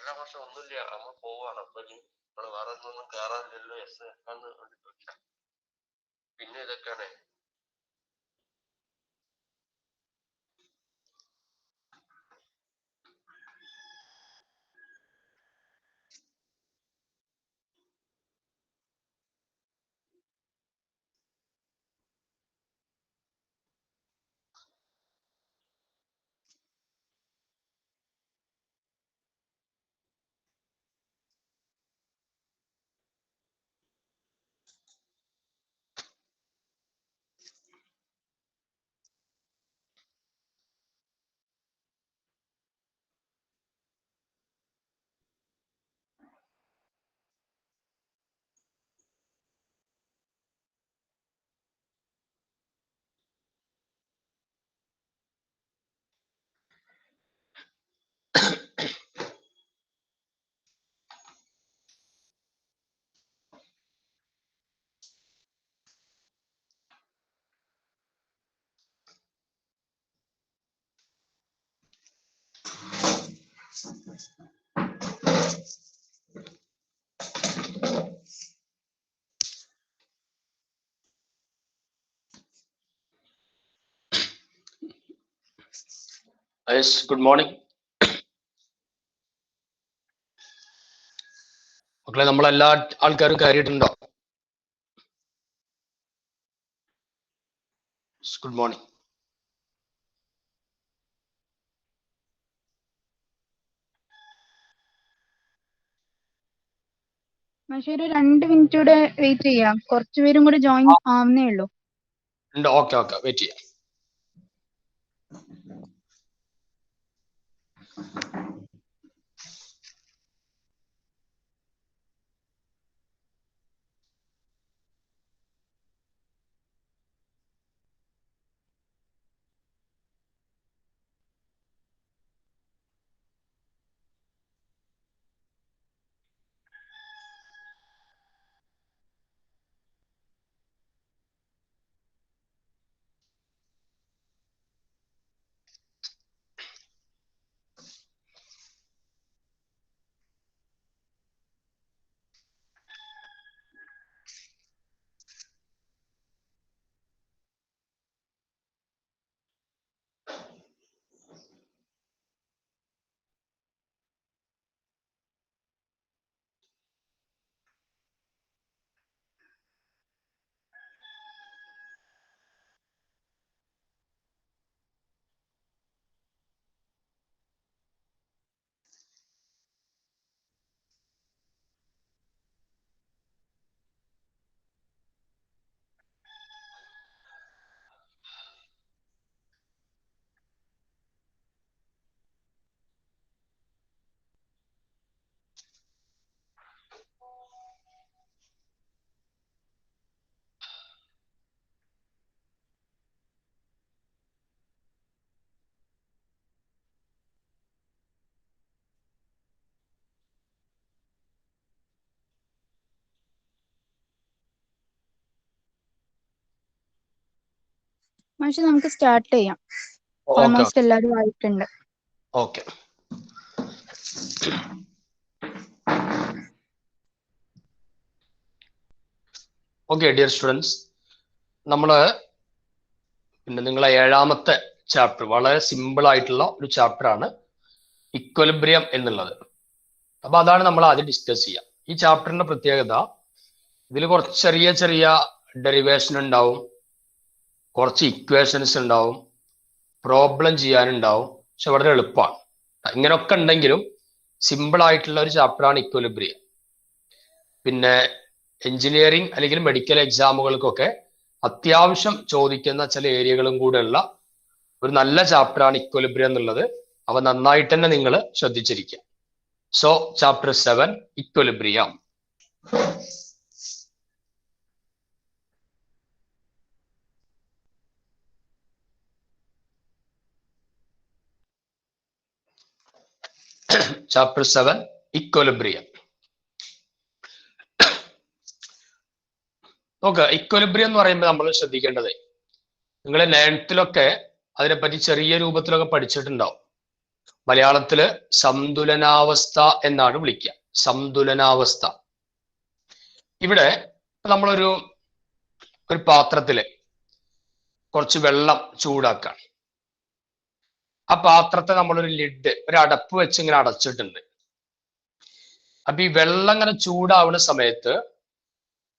അല്ല പക്ഷെ ഒന്നുമില്ല, നമ്മൾ പോവാണ്. അപ്പൊ നമ്മള് വേറെ ഒന്നും കയറാനില്ലല്ലോ. എസ് എന്ന് പിന്നെ ഇതൊക്കെയാണ്. ഗുഡ് മോർണിംഗ് മക്കളെ. നമ്മളെല്ലാ ആൾക്കാരും കയറിയിട്ടുണ്ടോ? Good morning. പക്ഷേ ഒരു 2 മിനിറ്റ് കൂടെ വെയിറ്റ് ചെയ്യാം, കുറച്ചുപേരും കൂടെ ജോയിൻ ആവുന്നേ ഉള്ളൂ. ഓക്കെ ഓക്കെ, വെയിറ്റ് ചെയ്യാം. പക്ഷെ നമുക്ക് സ്റ്റാർട്ട് ചെയ്യാം. ഓൾമോസ്റ്റ് എല്ലാവരും ആയിട്ടുണ്ട്. ഓക്കെ. ഓക്കെ ഡിയർ സ്റ്റുഡൻസ്, നമ്മള് നിങ്ങളെ 7ാമത്തെ ചാപ്റ്റർ, വളരെ സിമ്പിൾ ആയിട്ടുള്ള ഒരു ചാപ്റ്റർ ആണ് ഇക്വലിബ്രിയം എന്നുള്ളത്. അപ്പൊ അതാണ് നമ്മൾ ആദ്യം ഡിസ്കസ് ചെയ്യുക. ഈ ചാപ്റ്ററിന്റെ പ്രത്യേകത, ഇതിൽ കുറച്ച് ചെറിയ ചെറിയ ഡെറിവേഷൻ ഉണ്ടാവും, കുറച്ച് ഇക്വേഷൻസ് ഉണ്ടാവും, പ്രോബ്ലം ചെയ്യാനുണ്ടാവും. പക്ഷെ വളരെ എളുപ്പമാണ്. ഇങ്ങനെയൊക്കെ ഉണ്ടെങ്കിലും സിമ്പിൾ ആയിട്ടുള്ള ഒരു ചാപ്റ്ററാണ് ഇക്വലിബ്രിയം. പിന്നെ എഞ്ചിനീയറിംഗ് അല്ലെങ്കിൽ മെഡിക്കൽ എക്സാമുകൾക്കൊക്കെ അത്യാവശ്യം ചോദിക്കുന്ന ചില ഏരിയകളും കൂടെ ഉള്ള ഒരു നല്ല ചാപ്റ്ററാണ് ഇക്വലിബ്രിയം എന്നുള്ളത്. അവ നന്നായിട്ട് തന്നെ നിങ്ങൾ ശ്രദ്ധിച്ചിരിക്കുക. So chapter 7 equilibrium. Chapter 7 equilibrium. നോക്കുക, ഇക്വലിബ്രിയം എന്ന് പറയുമ്പോൾ നമ്മൾ ശ്രദ്ധിക്കേണ്ടത്, നിങ്ങൾ 9th അതിനെപ്പറ്റി ചെറിയ രൂപത്തിലൊക്കെ പഠിച്ചിട്ടുണ്ടാവും. മലയാളത്തില് സന്തുലനാവസ്ഥ എന്നാണ് വിളിക്കുക. സന്തുലനാവസ്ഥ. ഇവിടെ നമ്മളൊരു പാത്രത്തില് കുറച്ച് വെള്ളം ചൂടാക്കുകയാണ്. ആ പാത്രത്തെ നമ്മളൊരു ലിഡ്, ഒരു അടപ്പ് വെച്ച് ഇങ്ങനെ അടച്ചിട്ടുണ്ട്. അപ്പൊ ഈ വെള്ളം ഇങ്ങനെ ചൂടാവുന്ന സമയത്ത്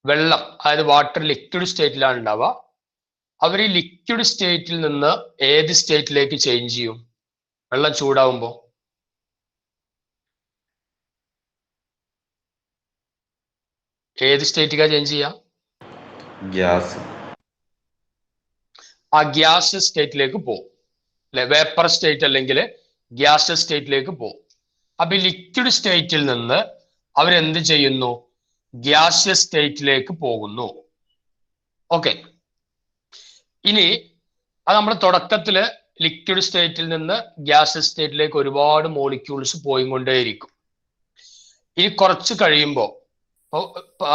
വെള്ളം, അതായത് വാട്ടർ ലിക്വിഡ് സ്റ്റേറ്റിലാണ് ഉണ്ടാവുക. അവർ ഈ ലിക്വിഡ് സ്റ്റേറ്റിൽ നിന്ന് ഏത് സ്റ്റേറ്റിലേക്ക് ചേഞ്ച് ചെയ്യും? വെള്ളം ചൂടാവുമ്പോൾ ഏത് സ്റ്റേറ്റിലേക്കാ ചേഞ്ച് ചെയ്യാം? ഗ്യാസ്. ആ ഗ്യാസ് സ്റ്റേറ്റിലേക്ക് പോകും അല്ലെ? വേപ്പർ സ്റ്റേറ്റ് അല്ലെങ്കിൽ ഗ്യാസ് സ്റ്റേറ്റിലേക്ക് പോകും. അപ്പൊ ഈ ലിക്വിഡ് സ്റ്റേറ്റിൽ നിന്ന് അവരെന്ത് ചെയ്യുന്നു? ഗ്യാസ് സ്റ്റേറ്റിലേക്ക് പോകുന്നു. ഓക്കെ. ഇനി അത് നമ്മൾ തുടക്കത്തില് ലിക്വിഡ് സ്റ്റേറ്റിൽ നിന്ന് ഗ്യാസ് സ്റ്റേറ്റിലേക്ക് ഒരുപാട് മോളിക്യൂൾസ് പോയിക്കൊണ്ടേയിരിക്കും. ഇനി കുറച്ച് കഴിയുമ്പോൾ,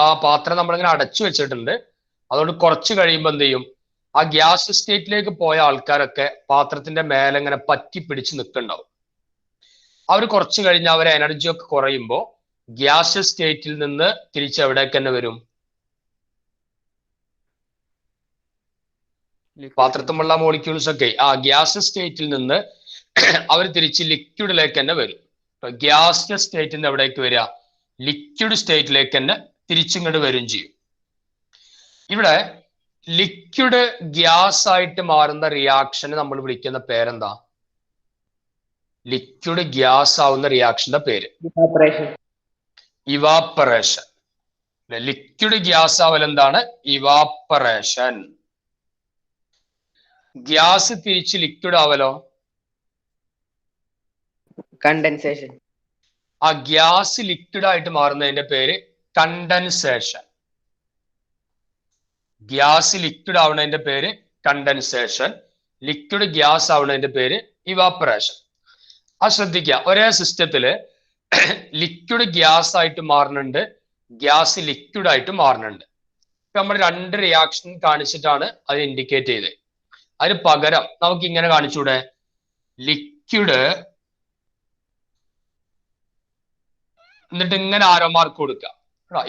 ആ പാത്രം നമ്മളിങ്ങനെ അടച്ചു വെച്ചിട്ടുണ്ട്, അതുകൊണ്ട് കുറച്ച് കഴിയുമ്പോൾ എന്ത് ചെയ്യും? ആ ഗ്യാസ് സ്റ്റേറ്റിലേക്ക് പോയ ആൾക്കാരൊക്കെ പാത്രത്തിന്റെ മേലെ ഇങ്ങനെ പറ്റി പിടിച്ച് നിൽക്കുന്നുണ്ടാവും. അവർ കുറച്ച് കഴിഞ്ഞ് അവരെ എനർജി ഒക്കെ കുറയുമ്പോൾ ഗ്യാസ് സ്റ്റേറ്റിൽ നിന്ന് തിരിച്ച് എവിടേക്ക് തന്നെ വരും? പാത്രത്തിലുള്ള മോളിക്യൂൾസ് ഒക്കെ ആ ഗ്യാസ് സ്റ്റേറ്റിൽ നിന്ന് അവർ തിരിച്ച് ലിക്വിഡിലേക്ക് തന്നെ വരും. ഗ്യാസ് സ്റ്റേറ്റിൽ നിന്ന് എവിടേക്ക് വരിക? ലിക്വിഡ് സ്റ്റേറ്റിലേക്ക് തന്നെ തിരിച്ചിങ്ങോട്ട് വരും ചെയ്യും. ഇവിടെ ലിക്വിഡ് ഗ്യാസ് ആയിട്ട് മാറുന്ന റിയാക്ഷന് നമ്മൾ വിളിക്കുന്ന പേരെന്താ? ലിക്വിഡ് ഗ്യാസ് ആവുന്ന റിയാക്ഷന്റെ പേര് ഇവാപ്പറേഷൻ. ലിക്വിഡ് ഗ്യാസ് ആവൽ എന്താണ്? ഇവാപ്പറേഷൻ. ഗ്യാസ് തിരിച്ച് ലിക്വിഡ് ആവലോ? കണ്ടൻസേഷൻ. ആ ഗ്യാസ് ലിക്വിഡ് ആയിട്ട് മാറുന്നതിന്റെ പേര് കണ്ടൻസേഷൻ. ഗ്യാസ് ലിക്വിഡ് ആവുന്നതിന്റെ പേര് കണ്ടൻസേഷൻ. ലിക്വിഡ് ഗ്യാസ് ആവുന്നതിന്റെ പേര് ഇവാപ്പറേഷൻ. ആ ശ്രദ്ധിക്കുക, ഒരേ സിസ്റ്റത്തില് ലിക്വിഡ് ഗ്യാസ് ആയിട്ട് മാറുന്നുണ്ട്, ഗ്യാസ് ലിക്വിഡ് ആയിട്ട് മാറുന്നുണ്ട്. നമ്മൾ രണ്ട് റിയാക്ഷൻ കാണിച്ചിട്ടാണ് അത് ഇൻഡിക്കേറ്റ് ചെയ്തത്. അതിന് പകരം നമുക്ക് ഇങ്ങനെ കാണിച്ചൂടെ? ലിക്വിഡ് എന്നിട്ട് ഇങ്ങനെ ആരോ മാർക്ക് കൊടുക്കുക.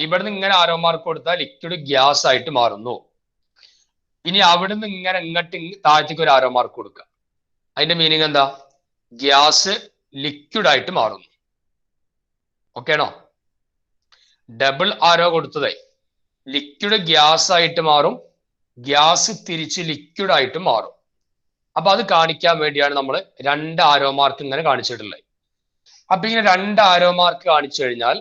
ഇവിടുന്ന് ഇങ്ങനെ ആരോ മാർക്ക് കൊടുത്താൽ ലിക്വിഡ് ഗ്യാസ് ആയിട്ട് മാറുന്നു. ഇനി അവിടുന്ന് ഇങ്ങനെ ഇങ്ങോട്ട് താഴത്തേക്ക് ഒരു ആരോ മാർക്ക് കൊടുക്കുക. അതിന്റെ മീനിങ് എന്താ? ഗ്യാസ് ലിക്വിഡ് ആയിട്ട് മാറുന്നു. ഓക്കെ ആണോ? ഡബിൾ ആരോ കൊടുത്തതേ ലിക്വിഡ് ഗ്യാസ് ആയിട്ട് മാറും, ഗ്യാസ് തിരിച്ച് ലിക്വിഡ് ആയിട്ട് മാറും. അപ്പൊ അത് കാണിക്കാൻ വേണ്ടിയാണ് നമ്മൾ രണ്ട് ആരോ മാർക്ക് ഇങ്ങനെ കാണിച്ചിട്ടുള്ളത്. അപ്പൊ ഇങ്ങനെ രണ്ട് ആരോ മാർക്ക് കാണിച്ചു കഴിഞ്ഞാൽ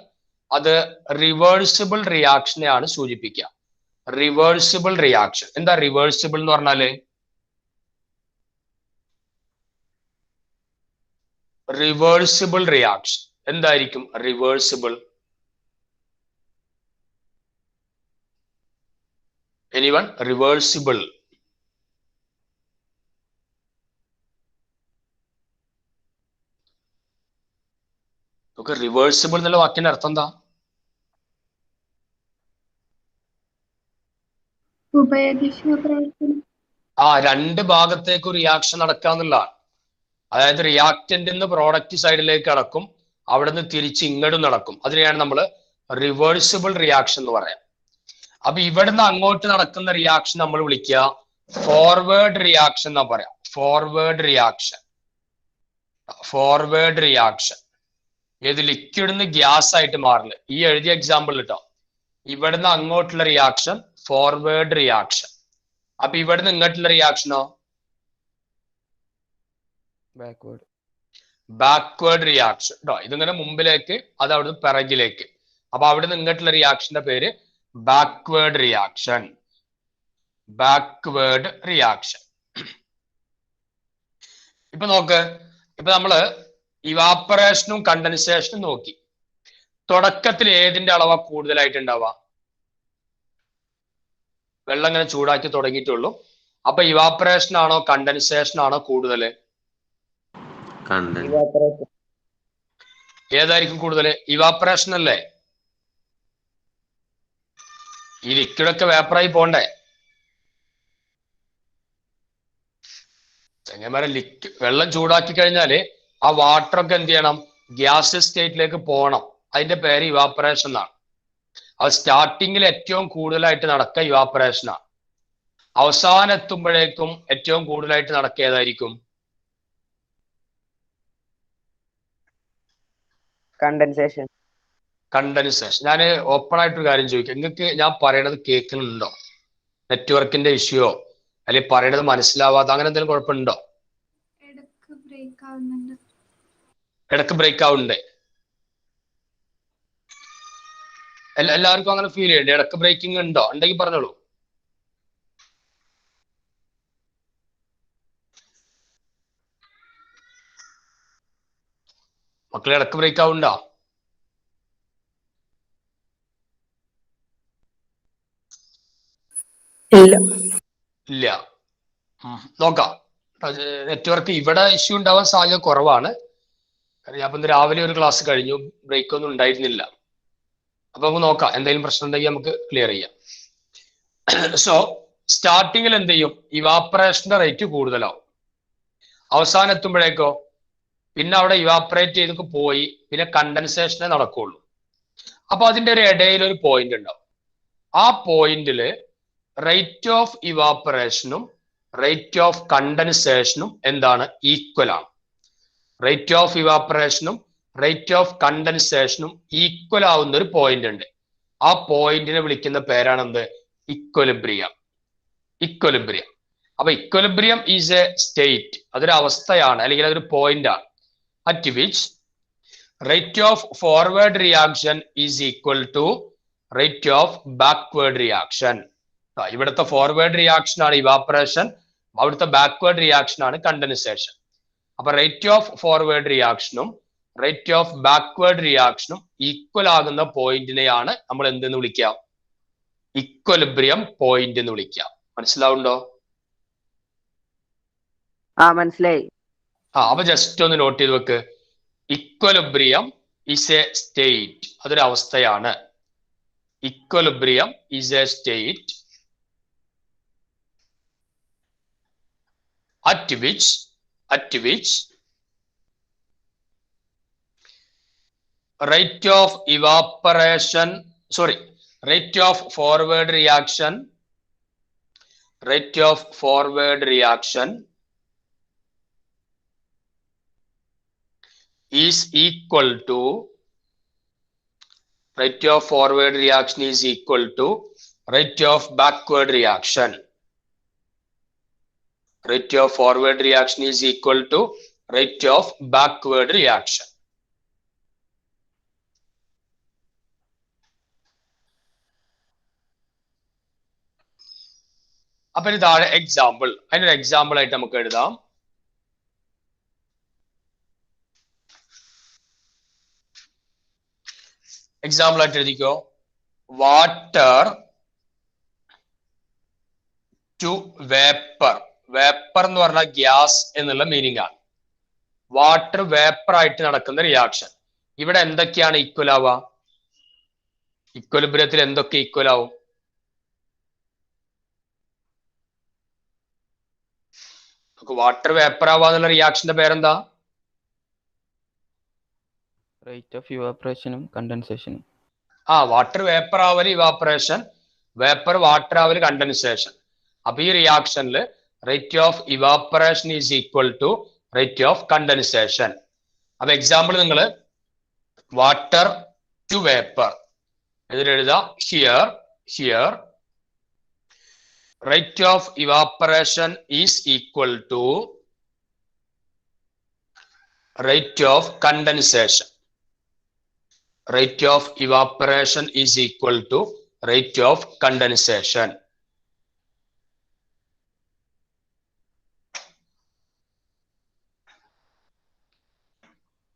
അത് റിവേഴ്സിബിൾ റിയാക്ഷനെയാണ് സൂചിപ്പിക്കുക. Reversible reaction. എന്താ റിവേഴ്സിബിൾ എന്ന് പറഞ്ഞാല്? റിവേഴ്സിബിൾ റിയാക്ഷൻ എന്തായിരിക്കും? റിവേഴ്സിബിൾ. എനിവൺ? റിവേഴ്സിബിൾ. നമുക്ക് റിവേഴ്സിബിൾ എന്നുള്ള വാക്കിന്റെ അർത്ഥം എന്താ? ആ, രണ്ട് ഭാഗത്തേക്ക് റിയാക്ഷൻ നടക്കാന്നുള്ളതാണ്. അതായത് റിയാക്റ്റന്റ് നിന്ന് പ്രോഡക്റ്റ് സൈഡിലേക്ക് കടക്കും, അവിടെ നിന്ന് തിരിച്ച് ഇങ്ങോട്ടും നടക്കും. അതിനെയാണ് നമ്മൾ റിവേഴ്സിബിൾ റിയാക്ഷൻ എന്ന് പറയാം. അപ്പൊ ഇവിടുന്ന് അങ്ങോട്ട് നടക്കുന്ന റിയാക്ഷൻ നമ്മൾ വിളിക്കുക ഫോർവേഡ് റിയാക്ഷൻ എന്നാ പറയാം. Forward reaction. Forward reaction. ഏത്? ലിക്വിഡിന്ന് ഗ്യാസ് ആയിട്ട് മാറില്ല. ഈ എഴുതിയ എക്സാമ്പിൾ കേട്ടോ. ഇവിടുന്ന് അങ്ങോട്ടുള്ള റിയാക്ഷൻ ഫോർവേഡ് റിയാക്ഷൻ. അപ്പൊ ഇവിടുന്ന് ഇങ്ങോട്ടുള്ള റിയാക്ഷനോ? ബാക്ക്വേർഡ്. ബാക്ക്വേർഡ് റിയാക്ഷൻ കേട്ടോ. ഇതിങ്ങനെ മുമ്പിലേക്ക്, അത് അവിടുന്ന് പിറകിലേക്ക്. അപ്പൊ അവിടുന്ന് ഇങ്ങോട്ടുള്ള റിയാക്ഷന്റെ പേര് ബാക്ക്വേർഡ് റിയാക്ഷൻ. Backward reaction. ഇപ്പൊ നോക്ക്, ഇപ്പൊ നമ്മള് ഇവാപ്പറേഷനും കണ്ടൻസേഷനും നോക്കി. തുടക്കത്തിൽ ഏതിന്റെ അളവാ കൂടുതലായിട്ടുണ്ടാവുക? വെള്ളം ഇങ്ങനെ ചൂടാക്കി തുടങ്ങിയിട്ടുള്ളൂ. അപ്പൊ ഇവാപ്പറേഷൻ ആണോ കണ്ടൻസേഷൻ ആണോ കൂടുതൽ? ഏതായിരിക്കും കൂടുതൽ? ഇവാപ്പറേഷൻ അല്ലേ? ഈ ലിക്വിഡൊക്കെ വേപ്പറായി പോണ്ടേ? ചെങ്ങന്മാരെ വെള്ളം ചൂടാക്കി കഴിഞ്ഞാല് ആ വാട്ടർ ഒക്കെ എന്ത് ചെയ്യണം? ഗ്യാസ് സ്റ്റേറ്റിലേക്ക് പോകണം. അതിന്റെ പേര് ഇവാപ്പറേഷൻ എന്നാണ്. അത് സ്റ്റാർട്ടിങ്ങിൽ ഏറ്റവും കൂടുതലായിട്ട് നടക്കുക ഇവാപ്പറേഷനാണ്. അവസാനം എത്തുമ്പോഴേക്കും ഏറ്റവും കൂടുതലായിട്ട് നടക്കുക ഏതായിരിക്കും? കണ്ടൻസേഷൻ. കണ്ടൻസേഷൻ. ഞാൻ ഓപ്പൺ ആയിട്ടൊരു കാര്യം ചോദിക്കാം, നിങ്ങൾക്ക് ഞാൻ പറയണത് കേൾക്കുന്നുണ്ടോ? നെറ്റ്വർക്കിന്റെ ഇഷ്യൂയോ അല്ലെങ്കിൽ പറയണത് മനസ്സിലാവാതെ അങ്ങനെ എന്തെങ്കിലും കുഴപ്പമുണ്ടോ? ഇടക്ക് ബ്രേക്ക് ആവുന്നുണ്ട്. എല്ലാവർക്കും അങ്ങനെ ഫീൽ ചെയ്യണ്ടേ? ഇടക്ക് ബ്രേക്കിംഗ് ഉണ്ടോ? ഉണ്ടെങ്കിൽ പറഞ്ഞോളൂ. മക്കളെ ഇടക്ക് ബ്രേക്ക് ആവുന്നുണ്ടോ? ഇല്ല. നോക്കാം. നെറ്റ്വർക്ക് ഇവിടെ ഇഷ്യൂ ഉണ്ടാവാൻ സാധ്യത കുറവാണ്. ഞാൻ ഇന്ന് രാവിലെ ഒരു ക്ലാസ് കഴിഞ്ഞു, ബ്രേക്ക് ഒന്നും ഉണ്ടായിരുന്നില്ല. അപ്പൊ നമുക്ക് നോക്കാം, എന്തെങ്കിലും പ്രശ്നം ഉണ്ടെങ്കിൽ നമുക്ക് ക്ലിയർ ചെയ്യാം. സോ സ്റ്റാർട്ടിങ്ങിൽ എന്ത് ചെയ്യും? ഇവാപ്പറേഷന്റെ റേറ്റ് കൂടുതലാവും. അവസാനം എത്തുമ്പോഴേക്കോ പിന്നെ അവിടെ ഇവാപ്പറേറ്റ് ചെയ്തൊക്കെ പോയി പിന്നെ കണ്ടൻസേഷനെ നടക്കുള്ളൂ. അപ്പൊ അതിന്റെ ഒരു ഇടയിൽ ഒരു പോയിന്റ് ഉണ്ടാവും. ആ പോയിന്റില് റേറ്റ് ഓഫ് ഇവാപ്പറേഷനും റേറ്റ് ഓഫ് കണ്ടൻസേഷനും എന്താണ്? ഈക്വൽ ആണ്. റേറ്റ് ഓഫ് ഇവാപ്പറേഷനും റേറ്റ് ഓഫ് കണ്ടൻസേഷനും ഈക്വൽ ആവുന്ന ഒരു പോയിന്റ് ഉണ്ട്. ആ പോയിന്റിനെ വിളിക്കുന്ന പേരാണ് എന്ത്? ഇക്വലിബ്രിയം. ഇക്വലിബ്രിയം. അപ്പൊ ഇക്വലിബ്രിയം ഈസ് എ സ്റ്റേറ്റ്, അതൊരു അവസ്ഥയാണ് അല്ലെങ്കിൽ അതൊരു പോയിന്റ് ആണ്. At which rate of forward reaction is equal to rate of backward reaction. ഇവിടുത്തെ ഫോർവേഡ് റിയാക്ഷൻ ആണ് ഇവാപ്പറേഷൻ, അവിടുത്തെ ബാക്ക്വേർഡ് റിയാക്ഷൻ ആണ് കണ്ടൻസേഷൻ. അപ്പൊ റേറ്റ് ഓഫ് ഫോർവേഡ് റിയാക്ഷനും റേറ്റ് ഓഫ് ബാക്ക്വേർഡ് റിയാക്ഷനും ഈക്വൽ ആകുന്ന പോയിന്റിനെയാണ് നമ്മൾ എന്തെന്ന് വിളിക്കാം? ഇക്വലിബ്രിയം പോയിന്റ് എന്ന് വിളിക്കാം. മനസ്സിലാവുണ്ടോ? മനസ്സിലായി. അപ്പൊ ജസ്റ്റ് ഒന്ന് നോട്ട് ചെയ്ത് വെക്ക്. ഇക്വലിബ്രിയം ഈസ് എ സ്റ്റേറ്റ്, അതൊരു അവസ്ഥയാണ്. Equilibrium is a state at which rate of evaporation, rate of forward reaction is equal to rate of forward reaction is equal to rate of backward reaction. Rate of forward reaction is equal to rate of backward reaction. അപ്പൊ ഇതാണ് example. അതിനൊരു example ആയിട്ട് നമുക്ക് എഴുതാം. Example ആയിട്ട് എഴുതിക്കോ. Water to vapour. Vapour എന്ന് പറഞ്ഞാൽ ഗ്യാസ് എന്നുള്ള മീനിങ് ആണ്. വാട്ടർ വേപ്പർ ആയിട്ട് നടക്കുന്ന റിയാക്ഷൻ. ഇവിടെ എന്തൊക്കെയാണ് ഈക്വൽ ആവുക? ഇക്വലിബ്രിയത്തിൽ എന്തൊക്കെ ഈക്വൽ ആവും? വാട്ടർ വേപ്പർ ആവാന്നുള്ള റിയാക്ഷന്റെ പേരെന്താ? റേറ്റ് ഓഫ് ഇവാപ്പറേഷനും കണ്ടൻസേഷനും. വാട്ടർ വേപ്പർ ആവല് ഇവാപ്പറേഷൻ, വേപ്പർ വാട്ടർ ആവല് കണ്ടൻസേഷൻ. അപ്പൊ ഈ റിയാക്ഷനിൽ rate of evaporation is equal to rate of condensation. അപ്പൊ എക്സാമ്പിൾ നിങ്ങൾ വാട്ടർ ടു വേപ്പർ ഇതിലെഴുതാം. Here rate of evaporation is equal to rate of condensation. Rate of evaporation is equal to rate of condensation.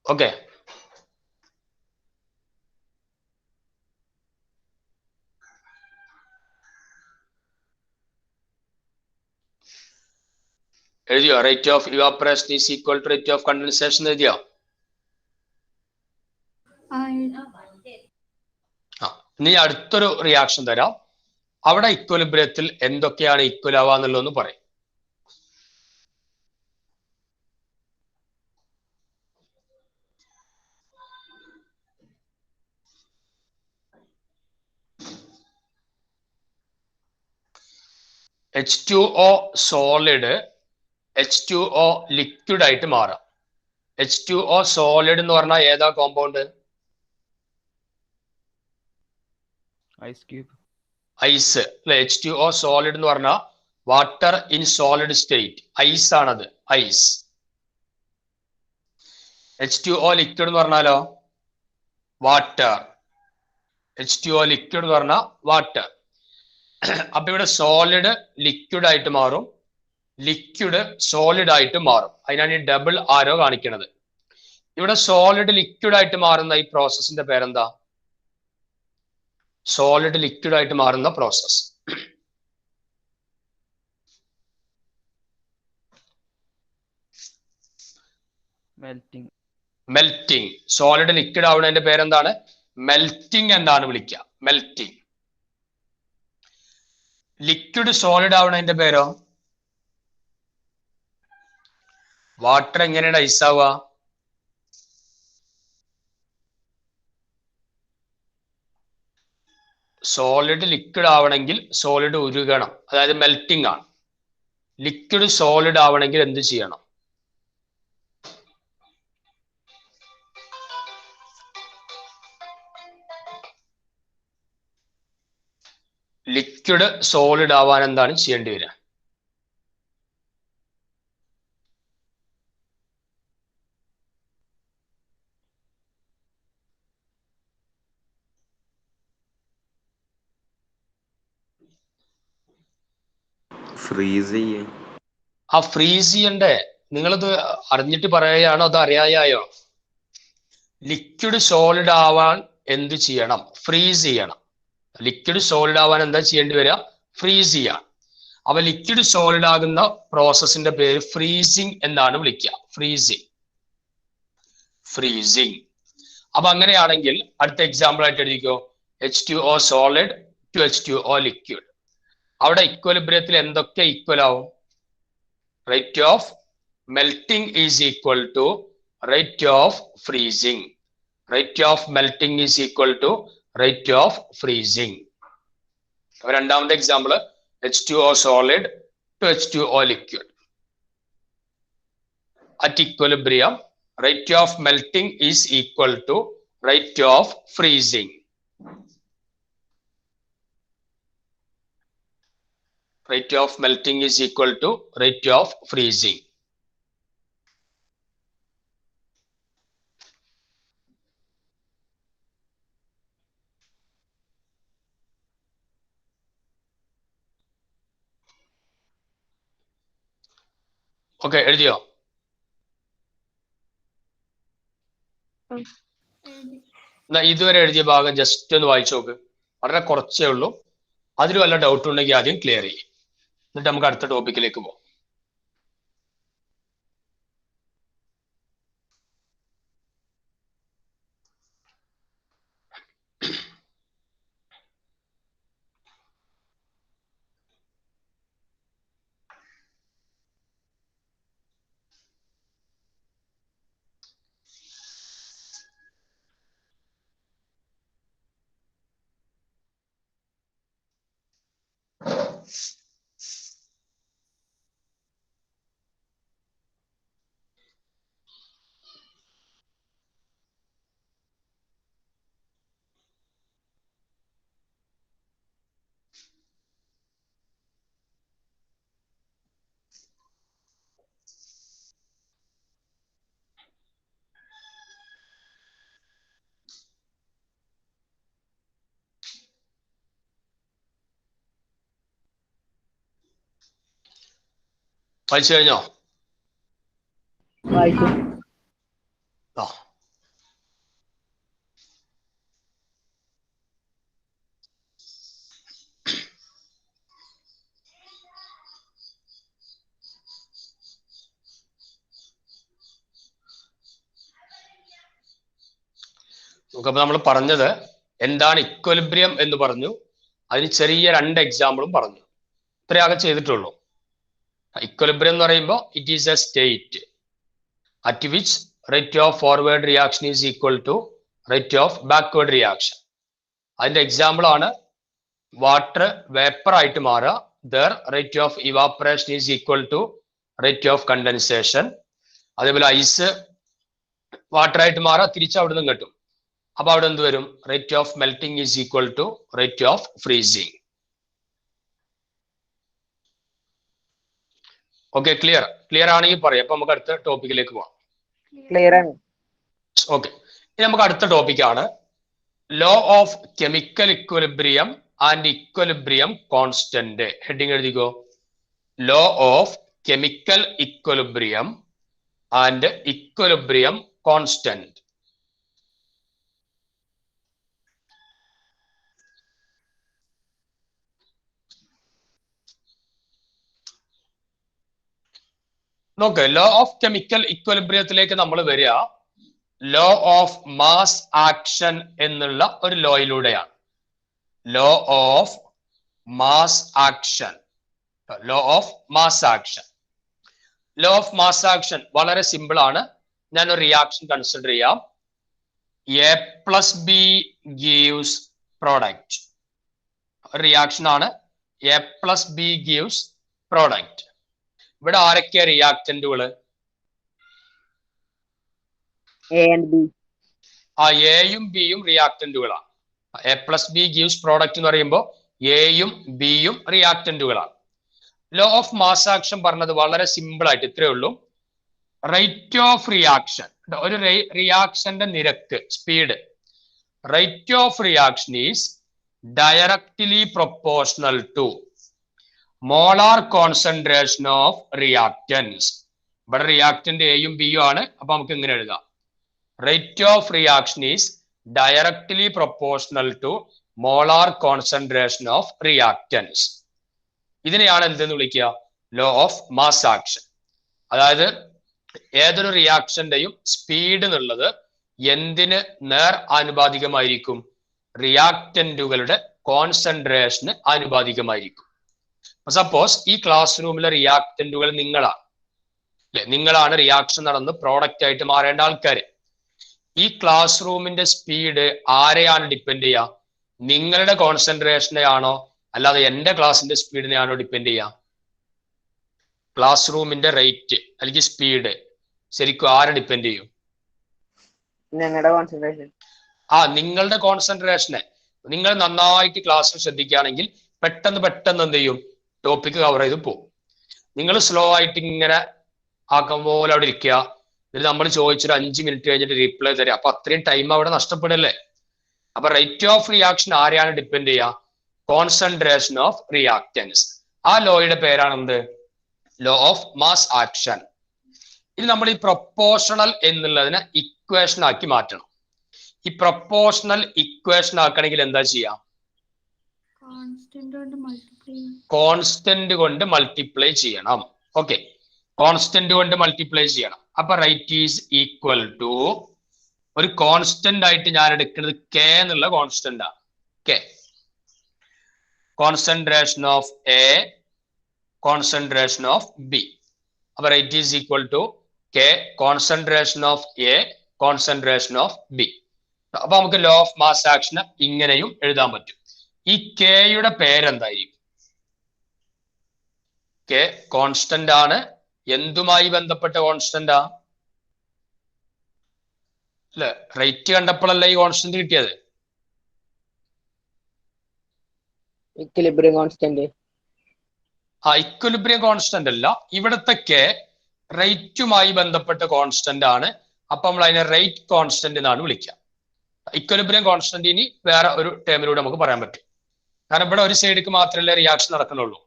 Okay. എഴുതിയോ? Rate of evaporation is equal to rate of condensation എഴുതിയോ? ഇനി അടുത്തൊരു reaction തരാം. അവിടെ ഇക്വലിബ്രിയത്തിൽ എന്തൊക്കെയാണ് equal ആവാന്നുള്ളതെന്ന് പറയും. H2O solid H2O liquid ആയിട്ട് മാറാം. H2O സോളിഡ് എന്ന് പറഞ്ഞാൽ ഏതാ കോമ്പൗണ്ട്? Ice cube. ഐസ് അല്ലെ. H2O സോളിഡ് എന്ന് പറഞ്ഞാൽ water in solid state, ice ആണത്, ഐസ്. H2O ലിക്വിഡ് എന്ന് പറഞ്ഞാലോ വാട്ടർ. H2O ലിക്വിഡ് എന്ന് പറഞ്ഞാൽ വാട്ടർ. അപ്പൊ ഇവിടെ സോളിഡ് ലിക്വിഡ് ആയിട്ട് മാറും, ലിക്വിഡ് സോളിഡ് ആയിട്ട് മാറും. അതിനാണ് ഈ ഡബിൾ ആരോ കാണിക്കുന്നത്. ഇവിടെ സോളിഡ് ലിക്വിഡ് ആയിട്ട് മാറുന്ന ഈ പ്രോസസ്സിന്റെ പേരെന്താ? സോളിഡ് ലിക്വിഡ് ആയിട്ട് മാറുന്ന process melting. Melting. Solid liquid ആവുന്നതിന്റെ പേരെന്താണ്? മെൽറ്റിംഗ് എന്നാണ് വിളിക്കുക, മെൽറ്റിംഗ്. ലിക്വിഡ് സോളിഡ് ആവുന്നതിന്റെ പേരോ? വാട്ടർ എങ്ങനെയാണ് ഐസ് ആവുക? സോളിഡ് ലിക്വിഡ് ആവണമെങ്കിൽ സോളിഡ് ഉരുകണം, അതായത് മെൽറ്റിംഗ് ആണ്. ലിക്വിഡ് സോളിഡ് ആവണമെങ്കിൽ എന്ത് ചെയ്യണം? ലിക്വിഡ് സോളിഡ് ആവാൻ എന്താണ് ചെയ്യേണ്ടി വരിക? ഫ്രീസ് ചെയ്യേ. ആ ഫ്രീസ് ചെയ്യണ്ടേ? നിങ്ങളിത് അറിഞ്ഞിട്ട് പറയുകയാണോ അതോ അറിയായോ? ലിക്വിഡ് സോളിഡ് ആവാൻ എന്ത് ചെയ്യണം? ഫ്രീസ് ചെയ്യണം. ലിക്വിഡ് സോളിഡ് ആവാൻ എന്താ ചെയ്യേണ്ടി വരിക? ഫ്രീസ് ചെയ്യാം. അപ്പൊ ലിക്വിഡ് സോളിഡ് ആകുന്ന പ്രോസസ്സിന്റെ പേര് ഫ്രീസിങ് എന്നാണ് വിളിക്കുക, ഫ്രീസിങ്. ഫ്രീസിങ്. അപ്പൊ അങ്ങനെയാണെങ്കിൽ അടുത്ത എക്സാമ്പിൾ ആയിട്ട് എഴുതിക്കോ. H2O solid to H2O liquid. അവിടെ ഇക്വലിബ്രിയത്തിൽ എന്തൊക്കെ ഈക്വൽ ആവും? Rate of melting is equal to rate of freezing. Rate of melting is equal to rate of freezing. രണ്ടാമത്തെ example H2O solid to H2O liquid. At equilibrium, rate of melting is equal to rate of freezing. Rate of melting is equal to rate of freezing. Okay, എഴുതിയോ? ഇതുവരെ എഴുതിയ ഭാഗം just ഒന്ന് വായിച്ചു നോക്ക്. വളരെ കുറച്ചേ ഉള്ളൂ. അതിൽ വല്ല ഡൗട്ട് ഉണ്ടെങ്കിൽ ആദ്യം ക്ലിയർ ചെയ്യും, എന്നിട്ട് നമുക്ക് അടുത്ത ടോപ്പിക്കിലേക്ക് പോകാം. വായിച്ചു കഴിഞ്ഞോ? വായിച്ചു. ആ, നമുക്കപ്പോൾ നമ്മൾ പറഞ്ഞത് എന്താണ് ഇക്വലിബ്രിയം എന്ന് പറഞ്ഞു. അതിന് ചെറിയ 2 എക്സാമ്പിളും പറഞ്ഞു. ഇത്രയാകെ ചെയ്തിട്ടുള്ളൂ. ഇക്വലിബ്രിയം എന്ന് പറയുമ്പോൾ it is a state at which rate of forward reaction is equal to rate of backward reaction. അതിന്റെ എക്സാമ്പിൾ ആണ് വാട്ടർ വേപ്പർ ആയിട്ട് മാറുക, their rate of evaporation is equal to rate of condensation. അതേപോലെ ice water ആയിട്ട് മാറാം, തിരിച്ച് അവിടെ നിന്നും കിട്ടും. അപ്പൊ അവിടെ എന്ത് വരും? Rate of melting is equal to rate of freezing. Okay, clear ആണെങ്കിൽ പറയാം. അപ്പൊ നമുക്ക് അടുത്ത ടോപ്പിക്കിലേക്ക് പോവാം. ക്ലിയർ ആണ്. ഓക്കെ, ഇനി നമുക്ക് അടുത്ത ടോപ്പിക്കാണ് law of chemical equilibrium and equilibrium constant. Heading എഴുതിക്കോ, law of chemical equilibrium and equilibrium constant. നോക്ക്, ലോ ഓഫ് കെമിക്കൽ ഇക്വലിബ്രിയത്തിലേക്ക് നമ്മൾ വരിക ലോ ഓഫ് മാസ് ആക്ഷൻ എന്നുള്ള ഒരു ലോയിലൂടെയാണ്. Law of mass action, law of mass action. Law of mass action വളരെ simple ആണ്. ഞാനൊരു റിയാക്ഷൻ കൺസിഡർ ചെയ്യാം. A plus B gives product. ഒരു റിയാക്ഷൻ ആണ്. A plus B gives product. ഇവിടെ ആരൊക്കെയാ റിയാക്ടന്റുകള്? A and B. ആ എയും ബിയും റിയാക്ടന്റുകളാണ്. A plus B gives product എന്ന് പറയുമ്പോൾ എയും ബിയും റിയാക്ടന്റുകളാണ്. ലോ ഓഫ് മാസ് ആക്ഷൻ പറഞ്ഞത് വളരെ സിമ്പിൾ ആയിട്ട് ഇത്രയേ ഉള്ളൂ. റേറ്റ് ഓഫ് റിയാക്ഷൻ, ഒരു റിയാക്ഷന്റെ നിരക്ക്, speed. Rate of reaction is directly proportional to molar concentration of reactants. ഇവിടെ റിയാക്ടന്റ് എയും ബിയും ആണ്. അപ്പൊ നമുക്ക് ഇങ്ങനെ എഴുതാം, rate of reaction is directly proportional to molar concentration of reactants. ഇതിനെയാണ് എന്തെന്ന് വിളിക്കുക? Law of mass action. അതായത് ഏതൊരു റിയാക്ഷന്റെയും സ്പീഡ് എന്നുള്ളത് എന്തിന് നേർ ആനുപാതികമായിരിക്കും? റിയാക്ടന്റുകളുടെ കോൺസെൻട്രേഷന് ആനുപാതികമായിരിക്കും. സപ്പോസ് ഈ ക്ലാസ് റൂമിലെ റിയാക്ടന്റുകൾ നിങ്ങളാണ്, അല്ലെ? നിങ്ങളാണ് റിയാക്ഷൻ നടന്ന് പ്രോഡക്റ്റ് ആയിട്ട് മാറേണ്ട ആൾക്കാര്. ഈ ക്ലാസ് റൂമിന്റെ സ്പീഡ് ആരെയാണ് ഡിപ്പെൻഡ് ചെയ്യുക? നിങ്ങളുടെ കോൺസെൻട്രേഷനെ ആണോ, അല്ലാതെ എന്റെ ക്ലാസിന്റെ സ്പീഡിനെയാണോ ഡിപ്പെൻഡ് ചെയ്യുക? ക്ലാസ് റൂമിന്റെ റേറ്റ് അല്ലെങ്കിൽ സ്പീഡ് ശരിക്കും ആരെ ഡിപ്പെൻഡ് ചെയ്യും? ഞങ്ങളുടെ കോൺസെൻട്രേഷൻ. നിങ്ങളുടെ കോൺസെൻട്രേഷനെ. നിങ്ങൾ നന്നായിട്ട് ക്ലാസ്സിൽ ശ്രദ്ധിക്കുകയാണെങ്കിൽ പെട്ടെന്ന് എന്ത് ചെയ്യും? ടോപ്പിക് കവർ ചെയ്ത് പോകും. നിങ്ങൾ സ്ലോ ആയിട്ട് ഇങ്ങനെ ആക്കും പോലെ അവിടെ ഇരിക്കുക. എന്നിട്ട് നമ്മൾ ചോദിച്ചൊരു 5 മിനിറ്റ് കഴിഞ്ഞിട്ട് റിപ്ലൈ തരിക. അപ്പൊ അത്രയും ടൈം അവിടെ നഷ്ടപ്പെടല്ലേ? അപ്പൊ റേറ്റ് ഓഫ് റിയാക്ഷൻ ആരെയാണ് ഡിപ്പെൻഡ് ചെയ്യുക? Concentration of reactance. ആ ലോയുടെ പേരാണ് എന്ത്? Law of mass action. ഇനി നമ്മൾ ഈ പ്രൊപ്പോർഷണൽ എന്നുള്ളതിനെ ഇക്വേഷൻ ആക്കി മാറ്റണം. ഈ പ്രൊപ്പോർഷണൽ ഇക്വേഷൻ ആക്കണമെങ്കിൽ എന്താ ചെയ്യാം? കോൺസ്റ്റന്റ് കൊണ്ട് മൾട്ടിപ്ലൈ ചെയ്യണം. ഓക്കെ, കോൺസ്റ്റന്റ് കൊണ്ട് മൾട്ടിപ്ലൈ ചെയ്യണം. അപ്പൊ റൈറ്റ് ഈസ് ഈക്വൽ ടു, ഒരു കോൺസ്റ്റന്റ് ആയിട്ട് ഞാൻ എടുക്കുന്നത് കെ എന്നുള്ള കോൺസ്റ്റന്റ് ആണ്. K, concentration of A, concentration of B. അപ്പൊ rate is equal to K concentration of A, concentration of B. അപ്പൊ നമുക്ക് ലോ ഓഫ് മാസ് ആക്ഷൻ ഇങ്ങനെയും എഴുതാൻ പറ്റും. ഈ കെയുടെ പേരെന്തായിരിക്കും? കെ കോൺസ്റ്റന്റ് ആണ്. എന്തുമായി ബന്ധപ്പെട്ട കോൺസ്റ്റന്റാ? അല്ലെ, റേറ്റ് കണ്ടപ്പോഴല്ല ഈ കോൺസ്റ്റന്റ് കിട്ടിയത്. Equilibrium constant. ഇക്വിലിബ്രിയം കോൺസ്റ്റന്റ് അല്ല. ഇവിടത്തെ കെ റേറ്റുമായി ബന്ധപ്പെട്ട കോൺസ്റ്റന്റ് ആണ്. അപ്പൊ നമ്മൾ അതിനെ റേറ്റ് കോൺസ്റ്റന്റ് എന്നാണ് വിളിക്കുക. ഇക്വിലിബ്രിയം കോൺസ്റ്റന്റ് ഇനി വേറെ ഒരു ടേമിലൂടെ നമുക്ക് പറയാൻ പറ്റും. കാരണം ഇവിടെ ഒരു സൈഡിലേക്ക് മാത്രമല്ലേ റിയാക്ഷൻ നടക്കുന്നുള്ളൂ.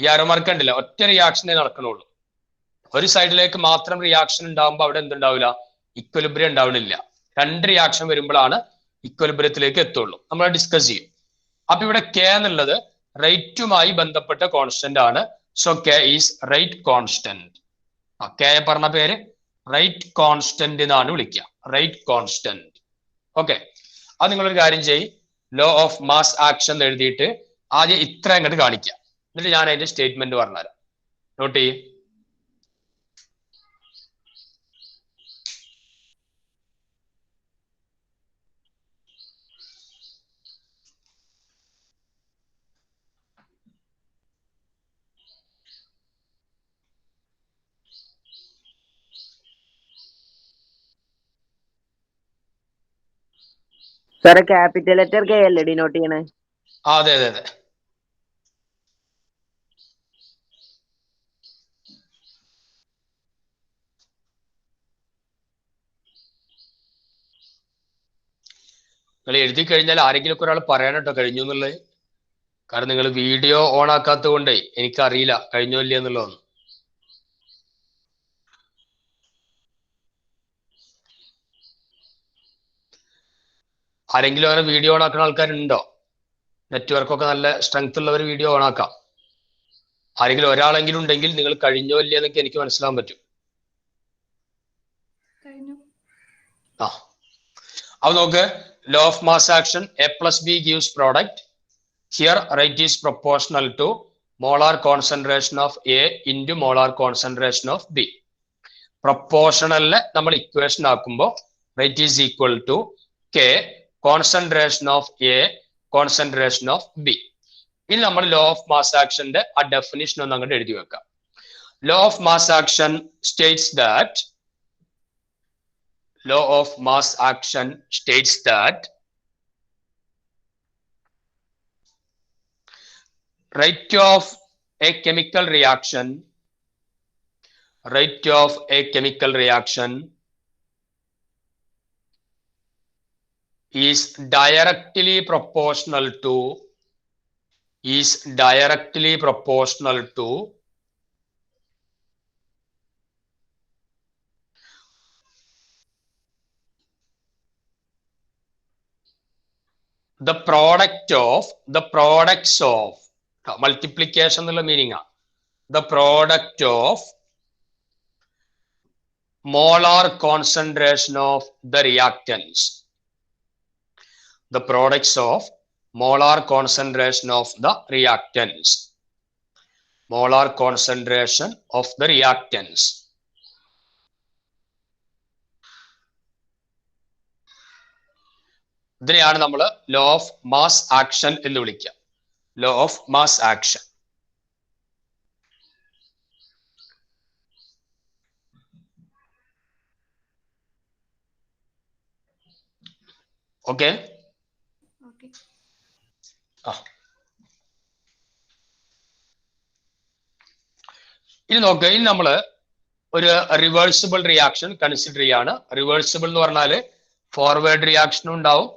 ഈ ആരോമാർക്ക് കണ്ടില്ല, ഒറ്റ റിയാക്ഷനേ നടക്കണുള്ളൂ. ഒരു സൈഡിലേക്ക് മാത്രം റിയാക്ഷൻ ഉണ്ടാകുമ്പോൾ അവിടെ എന്തുണ്ടാവില്ല? ഇക്വിലിബ്രിയം ഉണ്ടാവണില്ല. 2 റിയാക്ഷൻ വരുമ്പോഴാണ് ഇക്വിലിബ്രിയത്തിലേക്ക് എത്തുള്ളൂ. നമ്മൾ ഡിസ്കസ് ചെയ്യും. അപ്പൊ ഇവിടെ കെ എന്നുള്ളത് റേറ്റുമായി ബന്ധപ്പെട്ട കോൺസ്റ്റന്റ് ആണ്. So K is rate constant. K പറഞ്ഞ പേര് റേറ്റ് കോൺസ്റ്റന്റ് എന്നാണ് വിളിക്കുക. Rate constant. ഓക്കെ, അത് നിങ്ങളൊരു കാര്യം ചെയ്യും, ലോ ഓഫ് മാസ് ആക്ഷൻ എഴുതിയിട്ട് ആദ്യം ഇത്ര അങ്ങോട്ട് കാണിക്കുക. എന്നിട്ട് ഞാൻ അതിന്റെ സ്റ്റേറ്റ്മെന്റ് പറഞ്ഞുതരാം. നോട്ട് ചെയ്യും. സാറെ ക്യാപിറ്റൽ ലെറ്റർ കെ അല്ലേ ഡിനോട്ട് ചെയ്യണേ? അതെ അതെ അതെ. നിങ്ങൾ എഴുതി കഴിഞ്ഞാൽ ആരെങ്കിലും ഒക്കെ ഒരാൾ പറയണം കേട്ടോ കഴിഞ്ഞു എന്നുള്ളത്. കാരണം നിങ്ങൾ വീഡിയോ ഓൺ ആക്കാത്തത് കൊണ്ടേ എനിക്കറിയില്ല കഴിഞ്ഞോ ഇല്ല എന്നുള്ളതൊന്നും. ആരെങ്കിലും അങ്ങനെ വീഡിയോ ഓൺ ആക്കുന്ന ആൾക്കാരുണ്ടോ? നെറ്റ്വർക്കൊക്കെ നല്ല സ്ട്രെങ്ത് ഉള്ളവർ വീഡിയോ ഓൺ ആക്കാം. ആരെങ്കിലും ഒരാളെങ്കിലും ഉണ്ടെങ്കിൽ നിങ്ങൾ കഴിഞ്ഞോ ഇല്ല എന്നൊക്കെ എനിക്ക് മനസ്സിലാക്കാൻ പറ്റും. ആ അപ്പൊ നോക്ക്, law of mass action A plus B gives product. Here rate is proportional to molar concentration of A into molar concentration of B. പ്രൊപ്പോർഷണലിനെ നമ്മൾ ഇക്വേഷൻ ആക്കുമ്പോൾ rate is equal to K concentration of A concentration of B. ഇനി നമ്മൾ law of mass ആക്ഷന്റെ ആ definition ഒന്ന് അങ്ങോട്ട് എഴുതി വെക്കാം. Law of mass action States that law of mass action states that rate of a chemical reaction is directly proportional to the products of multiplication എന്നുള്ള meaning ആ. The product of molar concentration of the reactants. The products of molar concentration of the reactants. Molar concentration of the reactants. ഇതിനെയാണ് നമ്മൾ law of mass action എന്ന് വിളിക്കുക. Law of mass action. Okay. ഇനി നോക്ക്, ഇനി നമ്മള് ഒരു റിവേഴ്സിബിൾ റിയാക്ഷൻ കൺസിഡർ ചെയ്യാണ്. റിവേഴ്സിബിൾ എന്ന് പറഞ്ഞാല് ഫോർവേഡ് റിയാക്ഷനും ഉണ്ടാവും,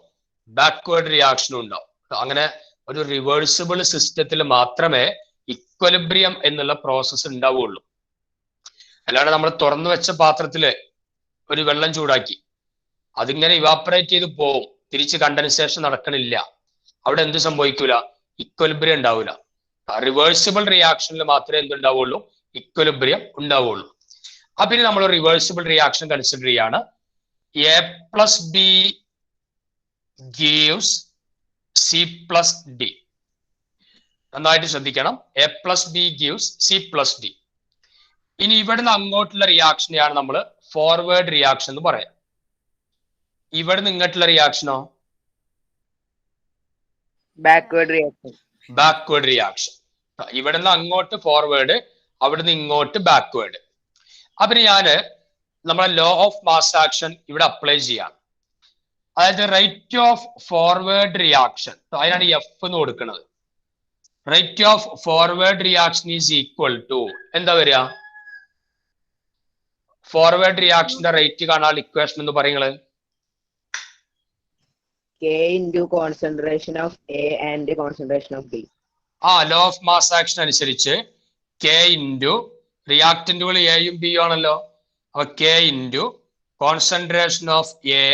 ബാക്ക്വേർഡ് റിയാക്ഷനും ഉണ്ടാവും. അങ്ങനെ ഒരു റിവേഴ്സിബിൾ സിസ്റ്റത്തിൽ മാത്രമേ ഇക്വലിബ്രിയം എന്നുള്ള പ്രോസസ്സ് ഉണ്ടാവുകയുള്ളൂ. അല്ലാണ്ട് നമ്മൾ തുറന്നു വെച്ച പാത്രത്തില് ഒരു വെള്ളം ചൂടാക്കി അതിങ്ങനെ ഇവാപ്പറേറ്റ് ചെയ്ത് പോവും, തിരിച്ച് കണ്ടൻസേഷൻ നടക്കണില്ല, അവിടെ എന്ത് സംഭവിക്കൂല? ഇക്വലിബ്രിയം ഉണ്ടാവില്ല. റിവേഴ്സിബിൾ റിയാക്ഷനിൽ മാത്രമേ എന്തുണ്ടാവുള്ളൂ? ഇക്വലിബ്രിയം ഉണ്ടാവുള്ളൂ. അപ്പൊ ഇനി നമ്മൾ റിവേഴ്സിബിൾ റിയാക്ഷൻ കൺസിഡർ ചെയ്യാണ്. A plus B gives C plus D. നന്നായിട്ട് ശ്രദ്ധിക്കണം. A plus B gives C plus D. ഇനി ഇവിടുന്ന് അങ്ങോട്ടുള്ള റിയാക്ഷനെയാണ് നമ്മൾ ഫോർവേഡ് റിയാക്ഷൻ എന്ന് പറയാം. ഇവിടുന്ന് ഇങ്ങോട്ടുള്ള റിയാക്ഷനോ? Backward reaction. Backward reaction. ഇവിടുന്ന് അങ്ങോട്ട് ഫോർവേഡ്, അവിടുന്ന് ഇങ്ങോട്ട് ബാക്ക്വേർഡ്. അപ്പൊ ഞാന് നമ്മളെ ലോ ഓഫ് മാസ് ആക്ഷൻ ഇവിടെ അപ്ലൈ ചെയ്യാം. അതായത് റേറ്റ് ഓഫ് ഫോർവേഡ് റിയാക്ഷൻ, അതിനാണ് എഫ് എന്ന് കൊടുക്കുന്നത്. Rate of forward reaction is equal to എന്താ വരിക? ഫോർവേഡ് റിയാക്ഷന്റെ റേറ്റ് കാണാൻ ഇക്വേഷൻ എന്ന് പറയുന്നത് K into concentration of A and concentration of B. Law of mass action അനുസരിച്ച് K ഇൻറ്റു റിയാക്ടന്റുകൾ എയും ബിയും ആണല്ലോ. അപ്പൊ K into concentration of A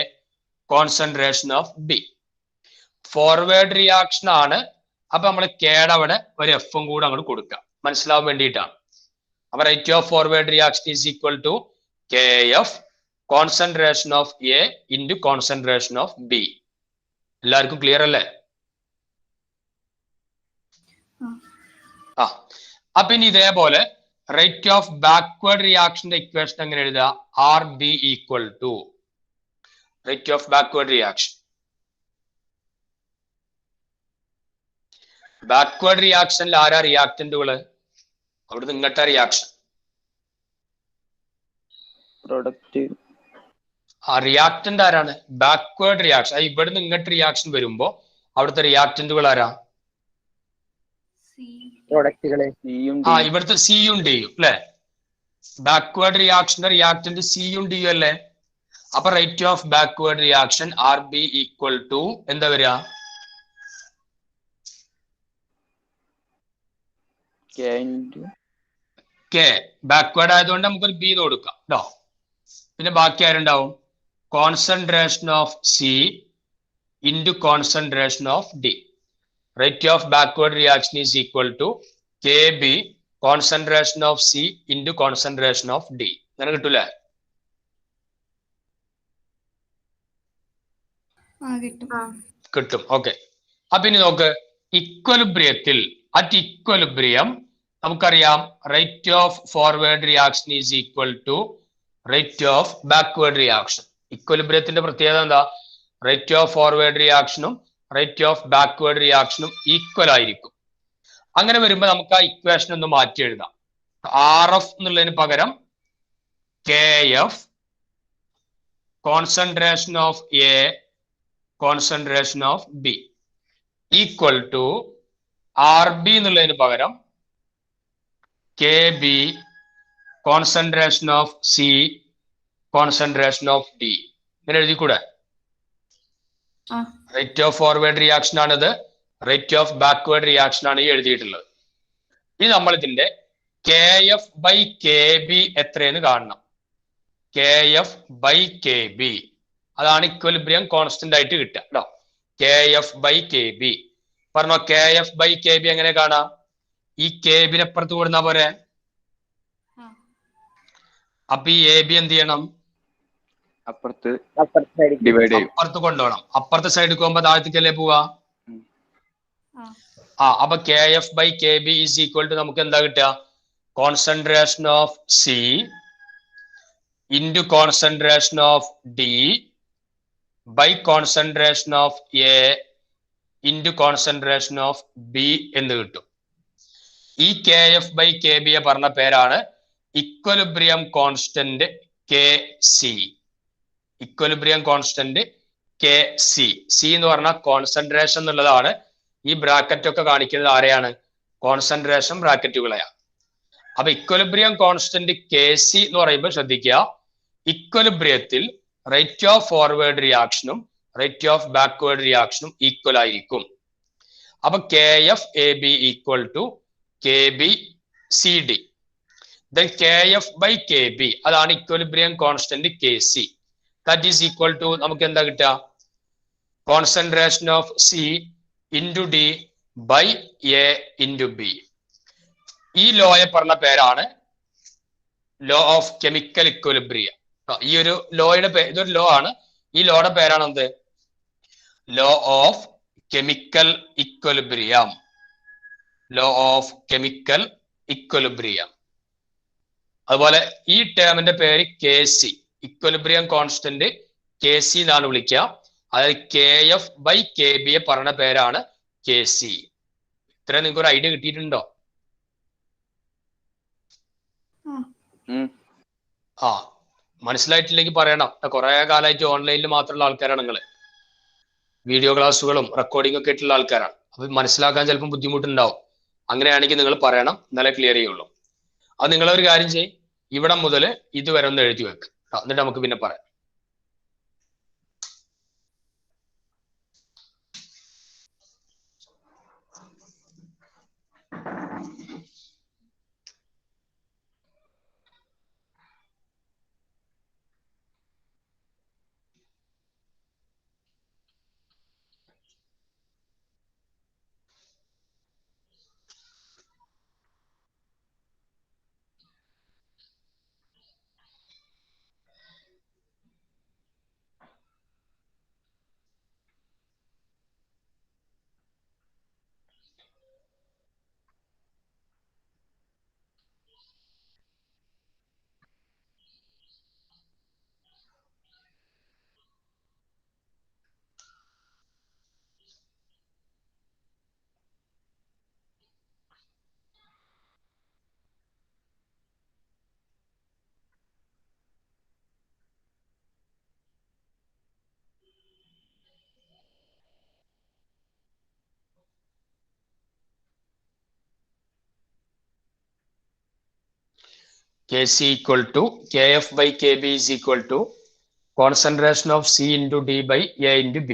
concentration of B. Forward reaction ആണ്. അപ്പൊ നമ്മൾ കെയുടെ അവിടെ ഒരു എഫും കൂടെ അങ്ങോട്ട് കൊടുക്കാം, മനസ്സിലാവാൻ വേണ്ടിയിട്ടാണ്. അപ്പൊ rate of forward reaction is equal to K F concentration of A into concentration of B. എല്ലാവർക്കും ക്ലിയർ അല്ലേ? അപ്പൊ ഇനി ഇതേപോലെ റേറ്റ് ഓഫ് ബാക്ക്വേർഡ് റിയാക്ഷന്റെ ഇക്വേഷൻ എങ്ങനെ എഴുതുക? R B equal to rate of backward reaction. Backward റിയാക്ഷനിൽ ആരാ റിയാക്ടന്റുകള്? അവിടുന്ന് ഇങ്ങോട്ടാ റിയാക്ഷൻ. പ്രൊഡക്റ്റ്. ആ റിയാക്ടന്റ് ആരാണ്? Backward reaction. ഇവിടുന്ന് ഇങ്ങോട്ട് റിയാക്ഷൻ വരുമ്പോ അവിടുത്തെ റിയാക്ടന്റുകൾ ആരാ? പ്രൊഡക്റ്റുകള് സിയും ആ ഡിയും. ഇവിടുത്തെ സിയും ഡിയും അല്ലെ? ബാക്ക്വേർഡ് റിയാക്ഷന്റെ റിയാക്ടന്റ് സിയും ഡിയും അല്ലേ? അപ്പൊ rate of backward reaction R B equal to എന്താ വരിക? K into K. ബാക്ക്വേർഡ് ആയതുകൊണ്ട് നമുക്കൊരു ബി എന്ന് കൊടുക്കാം കേട്ടോ. പിന്നെ ബാക്കി ആരുണ്ടാവും? Concentration of C into concentration of D. Rate of backward reaction is equal to K B concentration of C into concentration of D. അങ്ങനെ കിട്ടൂലേ? കിട്ടും. ഓക്കെ. അപ്പൊ ഇനി നോക്ക്, ഇക്വലിബ്രിയത്തിൽ അറ്റ് ഇക്വലിബ്രിയം നമുക്കറിയാം rate of forward reaction is equal to rate of backward reaction. ഇക്വലിബ്രിയത്തിന്റെ പ്രത്യേകത എന്താ? റേറ്റ് ഓഫ് ഫോർവേഡ് റിയാക്ഷനും റേറ്റ് ഓഫ് ബാക്ക്വേർഡ് റിയാക്ഷനും ഈക്വൽ ആയിരിക്കും. അങ്ങനെ വരുമ്പോൾ നമുക്ക് ആ ഇക്വേഷൻ ഒന്ന് മാറ്റി എഴുതാം. ആർ എഫ് എന്നുള്ളതിന് പകരം K F concentration of A concentration of B equal to R B എന്നുള്ളതിന് പകരം K B concentration of C concentration of D. ഇങ്ങനെ എഴുതിക്കൂടെ? റേറ്റ് ഓഫ് ഫോർവേഡ് റിയാക്ഷൻ ആണിത്, റേറ്റ് ഓഫ് ബാക്ക്വേർഡ് റിയാക്ഷൻ ആണ് ഈ എഴുതിയിട്ടുള്ളത്. ഇനി നമ്മൾ ഇതിന്റെ K F by K B എത്രയെന്ന് കാണണം. K F by K B അതാണ് ഇക്വലിബ്രിയം കോൺസ്റ്റന്റ് ആയിട്ട് കിട്ടുക കേട്ടോ. K F by K B പറഞ്ഞോ. K F by K B എങ്ങനെ കാണാം? ഈ കെ ബിനെ അപ്പുറത്ത് കൊടുന്നാ പോരെ. അപ്പൊ ഈ എ ബി എന്ത് ചെയ്യണം? അപ്പുറത്ത് അപ്പുറത്തെ ഡിവൈഡ് ചെയ്യും. അപ്പുറത്ത് കൊണ്ടുപോകണം. അപ്പുറത്തെ സൈഡിൽ പോകുമ്പോ താഴത്തേക്കല്ലേ പോവാ? അപ്പൊ K F by K B is equal to നമുക്ക് എന്താ കിട്ടുക? Concentration of C into concentration of D by concentration of A into concentration of B എന്ന് കിട്ടും. ഈ കെ എഫ് ബൈ കെ ബിയെ പറഞ്ഞ പേരാണ് equilibrium constant K C. Equilibrium constant K C. C എന്ന് പറഞ്ഞാൽ കോൺസെൻട്രേഷൻ എന്നുള്ളതാണ്. ഈ ബ്രാക്കറ്റ് ഒക്കെ കാണിക്കുന്നത് ആരെയാണ്? കോൺസെൻട്രേഷൻ ബ്രാക്കറ്റുകളെയാണ്. അപ്പൊ ഇക്വലിബ്രിയം കോൺസ്റ്റന്റ് കെ സി എന്ന് പറയുമ്പോൾ ശ്രദ്ധിക്കുക, ഇക്വലിബ്രിയത്തിൽ റേറ്റ് ഓഫ് ഫോർവേഡ് റിയാക്ഷനും റേറ്റ് ഓഫ് ബാക്ക്വേർഡ് റിയാക്ഷനും ഈക്വൽ ആയിരിക്കും. അപ്പൊ K F A B equal to K B C D. Then K F by K B അതാണ് equilibrium constant K C. That is equal to നമുക്ക് എന്താ കിട്ടുക? Concentration of C into D by A into B. ഈ ലോയെ പറഞ്ഞ പേരാണ് law of chemical equilibrium. ഈ ഒരു ലോയുടെ ഇതൊരു ലോ ആണ്. ഈ ലോയുടെ പേരാണ് എന്ത്? Law of chemical equilibrium. Law of chemical equilibrium. അതുപോലെ ഈ ടേമിന്റെ പേര് K C. Equilibrium constant K C എന്നാണ് വിളിക്കുക. അതായത് കെ എഫ് ബൈ കെ ബിയെ പറഞ്ഞ പേരാണ് കെ സി. ഇത്ര നിങ്ങൾക്ക് ഒരു ഐഡിയ കിട്ടിയിട്ടുണ്ടോ? ആ മനസ്സിലായിട്ടില്ലെങ്കിൽ പറയണം. കുറെ കാലമായിട്ട് ഓൺലൈനിൽ മാത്രമുള്ള ആൾക്കാരാണ് നിങ്ങൾ. വീഡിയോ ക്ലാസ്സുകളും റെക്കോർഡിംഗ് ഒക്കെ ആയിട്ടുള്ള ആൾക്കാരാണ്. അപ്പൊ മനസ്സിലാക്കാൻ ചിലപ്പോൾ ബുദ്ധിമുട്ടുണ്ടാവും. അങ്ങനെയാണെങ്കിൽ നിങ്ങൾ പറയണം, എന്നാലേ ക്ലിയർ ചെയ്യുള്ളൂ. അത് നിങ്ങളൊരു കാര്യം ചെയ്യും, ഇവിടെ മുതൽ ഇതുവരെ ഒന്ന് എഴുതി വെക്ക്. എന്നിട്ട് നമുക്ക് പിന്നെ പറയാം. Kc equal to Kf by Kb is equal to concentration of C into D by A into B.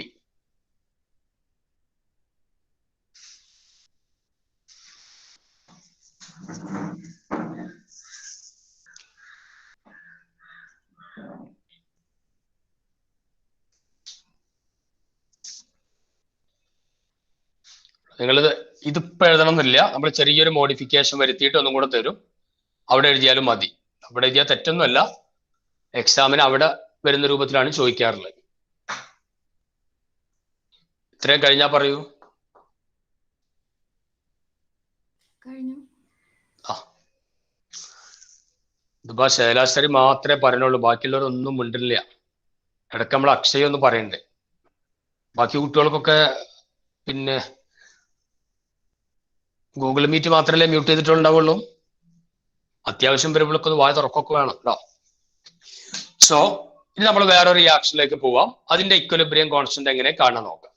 നിങ്ങളിത് ഇതിപ്പോൾ എഴുതണമെന്നില്ല, നമ്മൾ ചെറിയൊരു മോഡിഫിക്കേഷൻ വരുത്തിയിട്ട് ഒന്നും കൂടെ തരും, അവിടെ എഴുതിയാലും മതി. അവിടെ എഴുതിയാൽ തെറ്റൊന്നുമല്ല, എക്സാമിന് അവിടെ വരുന്ന രൂപത്തിലാണ് ചോദിക്കാറുള്ളത്. ഇത്രയും കഴിഞ്ഞാൽ പറയൂ. ആ ഇതിപ്പോ ശൈലാശ്വരി മാത്രമേ പറയുന്നുള്ളൂ, ബാക്കിയുള്ളവരൊന്നും മിണ്ടില്ല. ഇടയ്ക്ക് നമ്മൾ അക്ഷയ ഒന്ന് പറയണ്ടേ. ബാക്കി കുട്ടികൾക്കൊക്കെ പിന്നെ ഗൂഗിൾ മീറ്റ് മാത്രമല്ലേ മ്യൂട്ട് ചെയ്തിട്ടുണ്ടാവുള്ളൂ. അത്യാവശ്യം വരുമ്പോഴൊക്കെ ഒന്ന് വായ തുറക്കൊക്കെ വേണം കേട്ടോ. സോ ഇനി നമ്മൾ വേറൊരു റിയാക്ഷനിലേക്ക് പോവാം. അതിന്റെ ഇക്വലിബ്രിയം കോൺസ്റ്റന്റ് എങ്ങനെ കാണാൻ നോക്കാം.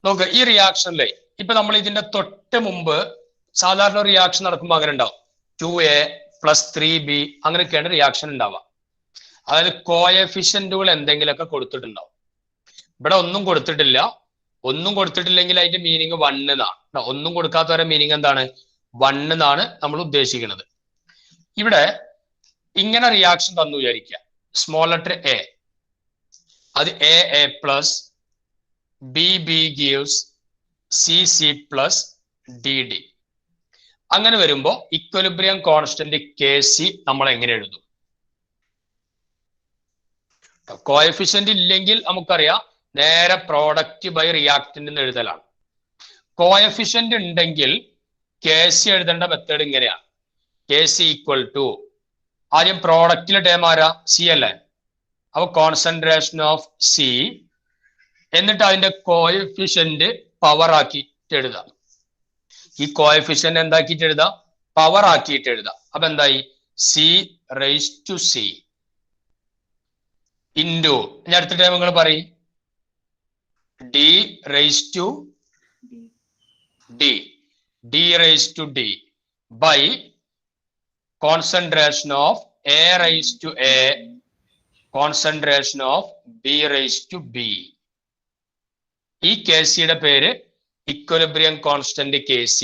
നോക്ക്, ഈ റിയാക്ഷനിലെ ഇപ്പൊ നമ്മൾ ഇതിന്റെ തൊട്ട് മുമ്പ് സാധാരണ റിയാക്ഷൻ നടക്കുമ്പോൾ അങ്ങനെ ഉണ്ടാവും. 2a + 3b അങ്ങനെയൊക്കെയാണ് റിയാക്ഷൻ ഉണ്ടാവുക. അതായത് കോഎഫിഷ്യന്റുകൾ എന്തെങ്കിലുമൊക്കെ കൊടുത്തിട്ടുണ്ടാവും. ഇവിടെ ഒന്നും കൊടുത്തിട്ടില്ല. ഒന്നും കൊടുത്തിട്ടില്ലെങ്കിൽ അതിന്റെ മീനിങ് 1 എന്നാണ്. ഒന്നും കൊടുക്കാത്തവരെ മീനിങ് എന്താണ്? 1 എന്നാണ് നമ്മൾ ഉദ്ദേശിക്കുന്നത്. ഇവിടെ ഇങ്ങനെ റിയാക്ഷൻ തന്നു വിചാരിക്കുക. സ്മോൾ ലെറ്റർ എ, അത് a plus b gives c plus d. അങ്ങനെ വരുമ്പോ ഇക്വലിബ്രിയം കോൺസ്റ്റന്റ് Kc നമ്മൾ എങ്ങനെ എഴുതും? കോഎഫിഷ്യന്റ് ഇല്ലെങ്കിൽ നമുക്കറിയാം നേരെ പ്രോഡക്റ്റ് ബൈ റിയാക്ടന്റ് എന്ന് എഴുതലാണ്. കോഎഫിഷ്യന്റ് ഉണ്ടെങ്കിൽ Kc എഴുതേണ്ട മെത്തേഡ് ഇങ്ങനെയാണ്. Kc ഈക്വൽ ടു ആദ്യം പ്രോഡക്റ്റിലെ ടേം ആരാ? സി അല്ലേ? അപ്പൊ കോൺസെൻട്രേഷൻ ഓഫ് സി, എന്നിട്ട് അതിന്റെ കോഎഫിഷ്യന്റ് പവർ ആക്കിയിട്ട് എഴുതാം. ഈ കോഎഫിഷ്യന്റ് എന്താക്കിയിട്ട് എഴുതാം? പവർ ആക്കിയിട്ട് എഴുതാം. അപ്പൊ എന്തായി? c⁻c ഇൻറ്റു, ഇനി അടുത്ത ടൈം നിങ്ങൾ പറയും d⁻d by concentration of a⁻a concentration of b⁻b. ഈ Kcയുടെ പേര് ഇക്വലിബ്രിയം കോൺസ്റ്റന്റ് Kc.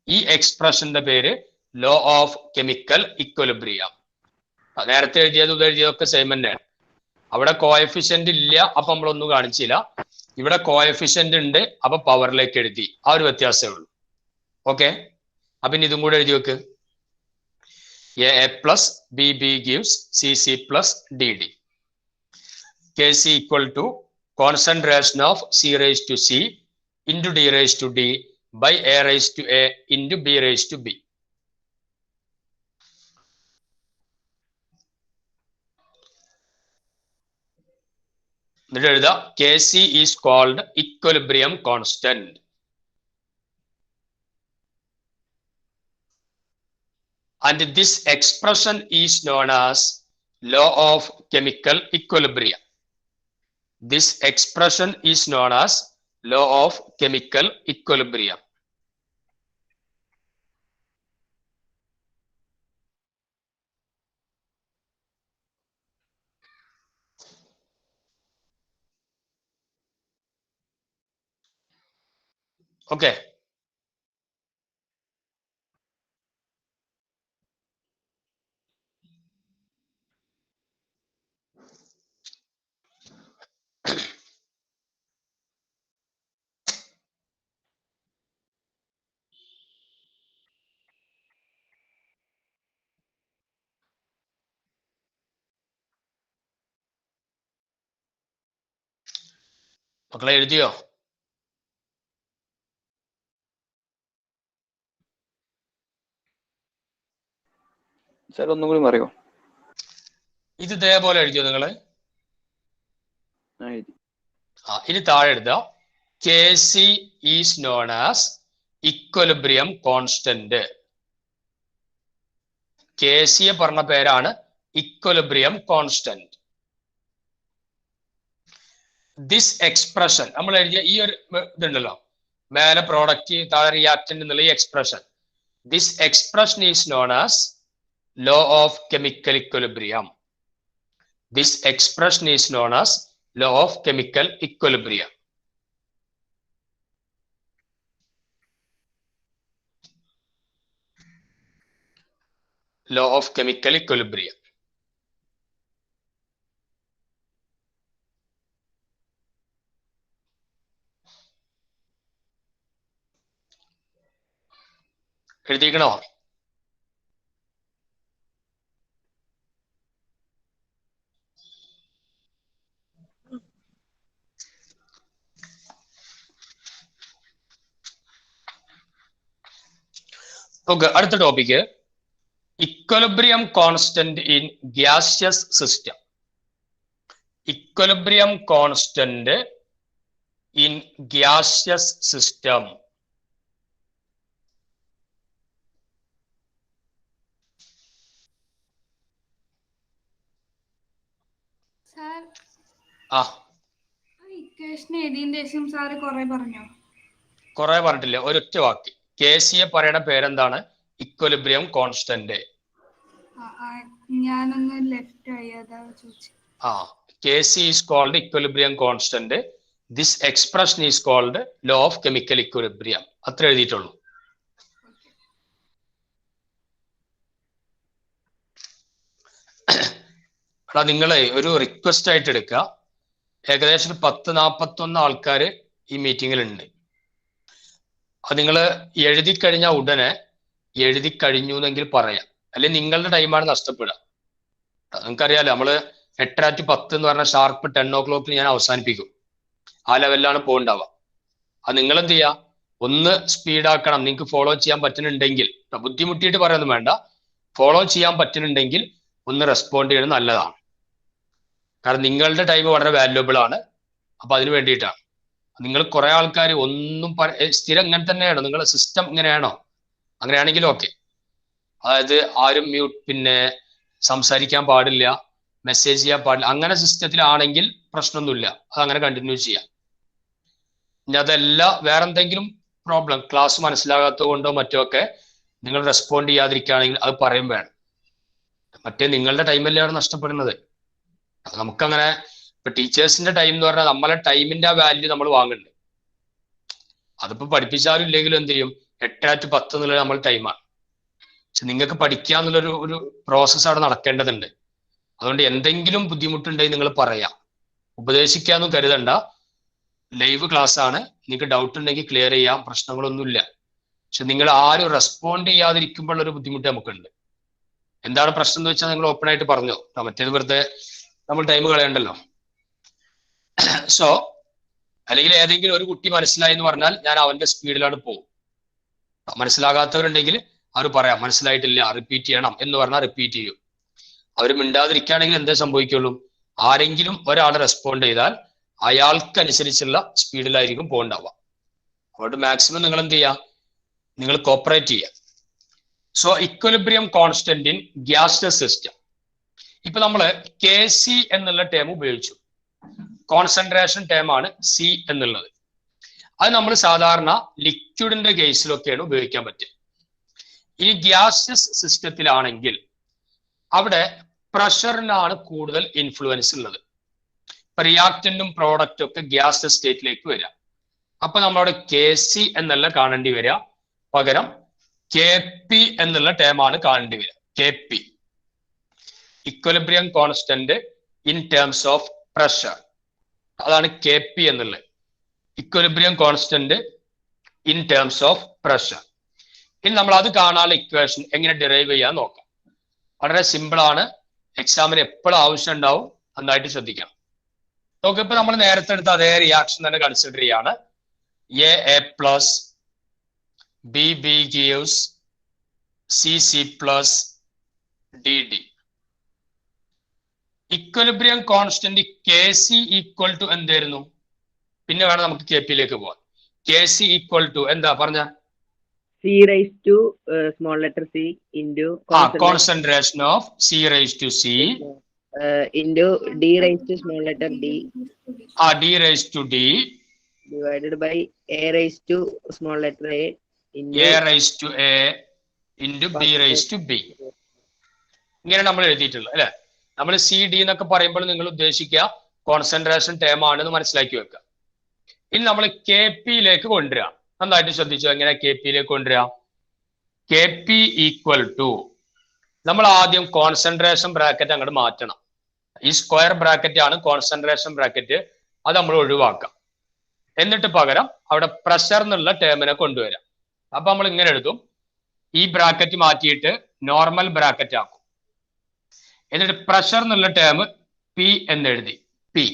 ഈ എക്സ്പ്രഷന്റെ പേര് ലോ ഓഫ് കെമിക്കൽ ഇക്വലിബ്രിയം. നേരത്തെ എഴുതിയത് ഇത് എഴുതിയതൊക്കെ സെയിം തന്നെയാണ്. അവിടെ കോഎഫിഷ്യന്റ് ഇല്ല, അപ്പൊ നമ്മളൊന്നും കാണിച്ചില്ല. ഇവിടെ കോഎഫിഷ്യന്റ് ഉണ്ട്, അപ്പൊ പവറിലേക്ക് എഴുതി. ആ ഒരു വ്യത്യാസമേ ഉള്ളൂ. ഓക്കെ, അപ്പൊ ഇനി ഇതും കൂടെ എഴുതി വെക്ക്. a plus b gives c plus d. Kc equal to concentration of c⁻c into d⁻d by a⁻a into b⁻b. എന്നിട്ട് എഴുതാം Kc is called equilibrium constant. And this expression is known as law of chemical equilibrium. This expression is known as law of chemical equilibrium. Okay. മക്കളെ എഴുതിയോ? Sir ഒന്നും കൂടി പറയോ? ഇത് ഇതേപോലെ എഴുതിയോ നിങ്ങള്? എഴുതി. ഇനി താഴെ എഴുതാം Kc is known as equilibrium constant. Kc പറഞ്ഞ പേരാണ് equilibrium constant. This expression നമ്മൾ എഴുതിയ ഈ ഒരു ഇതുണ്ടല്ലോ, മേലെ പ്രോഡക്റ്റ് താഴെ റിയാക്ടന്റ് എന്നുള്ള ഈ expression. This expression is known as law of chemical equilibrium. This expression is known as law of chemical equilibrium. Law of chemical equilibrium. എഴുതിക്കണോ? ഓക്കെ, അടുത്ത topic equilibrium constant in gaseous system. Equilibrium constant in gaseous system. Sir, equation എഴുതിയതിന് ശേഷം sir കുറെ പറഞ്ഞോ? കുറെ പറഞ്ഞിട്ടില്ല, ഒരൊറ്റ വാക്ക്. KCയെ പറയുന്ന പേരെന്താണ്? Equilibrium constant. ഞാനൊന്ന് ലെഫ്റ്റ് ആയി, അതാ ചോദിച്ചു. KC is called equilibrium constant. This expression is called law of chemical equilibrium. അത്ര എഴുതിയിട്ടുള്ളൂ. നിങ്ങളെ ഒരു റിക്വസ്റ്റ് ആയിട്ട് എടുക്കുക. ഏകദേശം 10-41 ആൾക്കാർ ഈ മീറ്റിങ്ങിലുണ്ട്. അത് നിങ്ങൾ എഴുതി കഴിഞ്ഞാൽ ഉടനെ എഴുതി കഴിഞ്ഞു എന്നെങ്കിൽ പറയാം, അല്ലെങ്കിൽ നിങ്ങളുടെ ടൈമാണ് നഷ്ടപ്പെടുക. നിങ്ങൾക്കറിയാലോ, നമ്മള് 8 to 10 എന്ന് പറഞ്ഞാൽ ഷാർപ്പ് 10 o'clock ഞാൻ അവസാനിപ്പിക്കും. ആ ലെവലിലാണ് പോകണ്ടാവുക. അത് നിങ്ങൾ എന്ത് ചെയ്യുക, ഒന്ന് സ്പീഡാക്കണം. നിങ്ങൾക്ക് ഫോളോ ചെയ്യാൻ പറ്റുന്നുണ്ടെങ്കിൽ, ബുദ്ധിമുട്ടിയിട്ട് പറയാനൊന്നും വേണ്ട, ഫോളോ ചെയ്യാൻ പറ്റുന്നുണ്ടെങ്കിൽ ഒന്ന് റെസ്പോണ്ട് ചെയ്യണം, നല്ലതാണ്. കാരണം നിങ്ങളുടെ ടൈം വളരെ വാല്യുബിൾ ആണ്. അപ്പൊ അതിന് വേണ്ടിയിട്ടാണ്. നിങ്ങൾ കുറെ ആൾക്കാർ ഒന്നും സ്ഥിരം ഇങ്ങനെ തന്നെയാണോ? നിങ്ങളുടെ സിസ്റ്റം ഇങ്ങനെയാണോ? അങ്ങനെയാണെങ്കിൽ ഓക്കെ. അതായത് ആരും പിന്നെ സംസാരിക്കാൻ പാടില്ല, മെസ്സേജ് ചെയ്യാൻ പാടില്ല, അങ്ങനെ സിസ്റ്റത്തിലാണെങ്കിൽ പ്രശ്നമൊന്നുമില്ല, അത് അങ്ങനെ കണ്ടിന്യൂ ചെയ്യാം. ഇനി അതല്ല വേറെ എന്തെങ്കിലും പ്രോബ്ലം, ക്ലാസ് മനസ്സിലാകാത്തത് കൊണ്ടോ മറ്റോ ഒക്കെ നിങ്ങൾ റെസ്പോണ്ട് ചെയ്യാതിരിക്കുകയാണെങ്കിൽ അത് പറയും വേണം. മറ്റേ നിങ്ങളുടെ ടൈമല്ലാണ് നഷ്ടപ്പെടുന്നത്. നമുക്കങ്ങനെ ഇപ്പൊ ടീച്ചേഴ്സിന്റെ ടൈം എന്ന് പറഞ്ഞാൽ നമ്മളെ ടൈമിന്റെ ആ വാല്യൂ നമ്മൾ വാങ്ങുന്നുണ്ട്. അതിപ്പോ പഠിപ്പിച്ചാലും ഇല്ലെങ്കിലും എന്ത് ചെയ്യും, 8 to 10 എന്നുള്ളത് നമ്മൾ ടൈമാണ്. പക്ഷെ നിങ്ങൾക്ക് പഠിക്കാന്നുള്ളൊരു ഒരു പ്രോസസ്സ് അവിടെ നടക്കേണ്ടതുണ്ട്. അതുകൊണ്ട് എന്തെങ്കിലും ബുദ്ധിമുട്ടുണ്ടെങ്കിൽ നിങ്ങൾ പറയാം. ഉപദേശിക്കാന്നും കരുതണ്ട, ലൈവ് ക്ലാസ് ആണ്. നിങ്ങൾക്ക് ഡൗട്ട് ഉണ്ടെങ്കിൽ ക്ലിയർ ചെയ്യാം, പ്രശ്നങ്ങളൊന്നുമില്ല. പക്ഷെ നിങ്ങൾ ആരും റെസ്പോണ്ട് ചെയ്യാതിരിക്കുമ്പോൾ ഒരു ബുദ്ധിമുട്ട് നമുക്കുണ്ട്. എന്താണ് പ്രശ്നം എന്ന് വെച്ചാൽ നിങ്ങൾ ഓപ്പൺ ആയിട്ട് പറഞ്ഞോ, മറ്റേത് വെറുതെ നമ്മൾ ടൈം കളയണ്ടല്ലോ. സോ അല്ലെങ്കിൽ ഏതെങ്കിലും ഒരു കുട്ടി മനസ്സിലായി എന്ന് പറഞ്ഞാൽ ഞാൻ അവന്റെ സ്പീഡിലാണ് പോകും. മനസ്സിലാകാത്തവരുണ്ടെങ്കിൽ അവർ പറയാം മനസ്സിലായിട്ടില്ല, റിപ്പീറ്റ് ചെയ്യണം എന്ന് പറഞ്ഞാൽ റിപ്പീറ്റ് ചെയ്യും. അവർ മിണ്ടാതിരിക്കുകയാണെങ്കിൽ എന്തേ സംഭവിക്കുള്ളൂ, ആരെങ്കിലും ഒരാൾ റെസ്പോണ്ട് ചെയ്താൽ അയാൾക്കനുസരിച്ചുള്ള സ്പീഡിലായിരിക്കും പോകണ്ടാവുക. അതുകൊണ്ട് മാക്സിമം നിങ്ങൾ എന്ത് ചെയ്യുക, നിങ്ങൾ കോപ്പറേറ്റ് ചെയ്യുക. So equilibrium constant in gaseous system. ഇപ്പൊ നമ്മള് KC എന്നുള്ള ടേം ഉപയോഗിച്ചു. കോൺസെൻട്രേഷൻ ടേം ആണ് C എന്നുള്ളത്. അത് നമ്മൾ സാധാരണ ലിക്വിഡിന്റെ കേസിലൊക്കെയാണ് ഉപയോഗിക്കാൻ പറ്റുക. ഇനി ഗ്യാസിയസ് സിസ്റ്റത്തിലാണെങ്കിൽ അവിടെ പ്രഷറിനാണ് കൂടുതൽ ഇൻഫ്ലുവൻസ് ഉള്ളത്. ഇപ്പൊ റിയാക്ടന്റും പ്രോഡക്റ്റും ഒക്കെ ഗ്യാസിയസ് സ്റ്റേറ്റിലേക്ക് വരിക. അപ്പൊ നമ്മളവിടെ KC എന്നല്ല കാണേണ്ടി വരിക, പകരം KP എന്നുള്ള ടേമാണ് കാണേണ്ടി വരിക. KP, equilibrium constant in terms of pressure. അതാണ് KP എന്നുള്ളത്, equilibrium constant in terms of pressure. ഇനി നമ്മൾ അത് കാണാനുള്ള ഇക്വേഷൻ എങ്ങനെ ഡിറൈവ് ചെയ്യാൻ നോക്കാം. വളരെ സിമ്പിൾ ആണ്, എക്സാമിന് എപ്പോഴും ആവശ്യം ഉണ്ടാവും, നന്നായിട്ട് ശ്രദ്ധിക്കണം. നോക്ക്, ഇപ്പൊ നമ്മൾ നേരത്തെ എടുത്ത അതേ റിയാക്ഷൻ തന്നെ കൺസിഡർ ചെയ്യാണ്. A plus BB gives CC plus DD. Equilibrium constant KC equal to എന്തായിരുന്നു? പിന്നെ വേണം നമുക്ക് KP യിലേക്ക് പോവാൻ. KC ഈക്വൽ ടു എന്താ പറഞ്ഞ? C raised to small letter c into concentration of C raised to C into D raised to small letter d. D raised to D divided by a raised to small letter a into a raised to a into b raised to b. ഇങ്ങനെ നമ്മൾ എഴുതിയിട്ടുള്ളത് അല്ലെ. നമ്മൾ C D എന്നൊക്കെ പറയുമ്പോൾ നിങ്ങൾ ഉദ്ദേശിക്കുക concentration term ആണെന്ന് മനസ്സിലാക്കി വെക്കുക. ഇനി നമ്മൾ കെ പിയിലേക്ക് കൊണ്ടുവരിക. നന്നായിട്ട് ശ്രദ്ധിച്ചു. എങ്ങനെ കെ പിയിലേക്ക് കൊണ്ടുവരിക? കെ പി ഈക്വൽ ടു, നമ്മൾ ആദ്യം കോൺസെൻട്രേഷൻ ബ്രാക്കറ്റ് അങ്ങോട്ട് മാറ്റണം. ഈ സ്ക്വയർ ബ്രാക്കറ്റ് ആണ് കോൺസെൻട്രേഷൻ ബ്രാക്കറ്റ്, അത് നമ്മൾ ഒഴിവാക്കാം. എന്നിട്ട് പകരം അവിടെ പ്രഷർ എന്നുള്ള ടേമിനെ കൊണ്ടുവരാം. അപ്പൊ നമ്മൾ ഇങ്ങനെ എഴുതും, ഈ ബ്രാക്കറ്റ് മാറ്റിയിട്ട് നോർമൽ ബ്രാക്കറ്റ് ആക്കും. എന്നിട്ട് പ്രഷർ എന്നുള്ള ടേം പി എന്നെഴുതി, പി.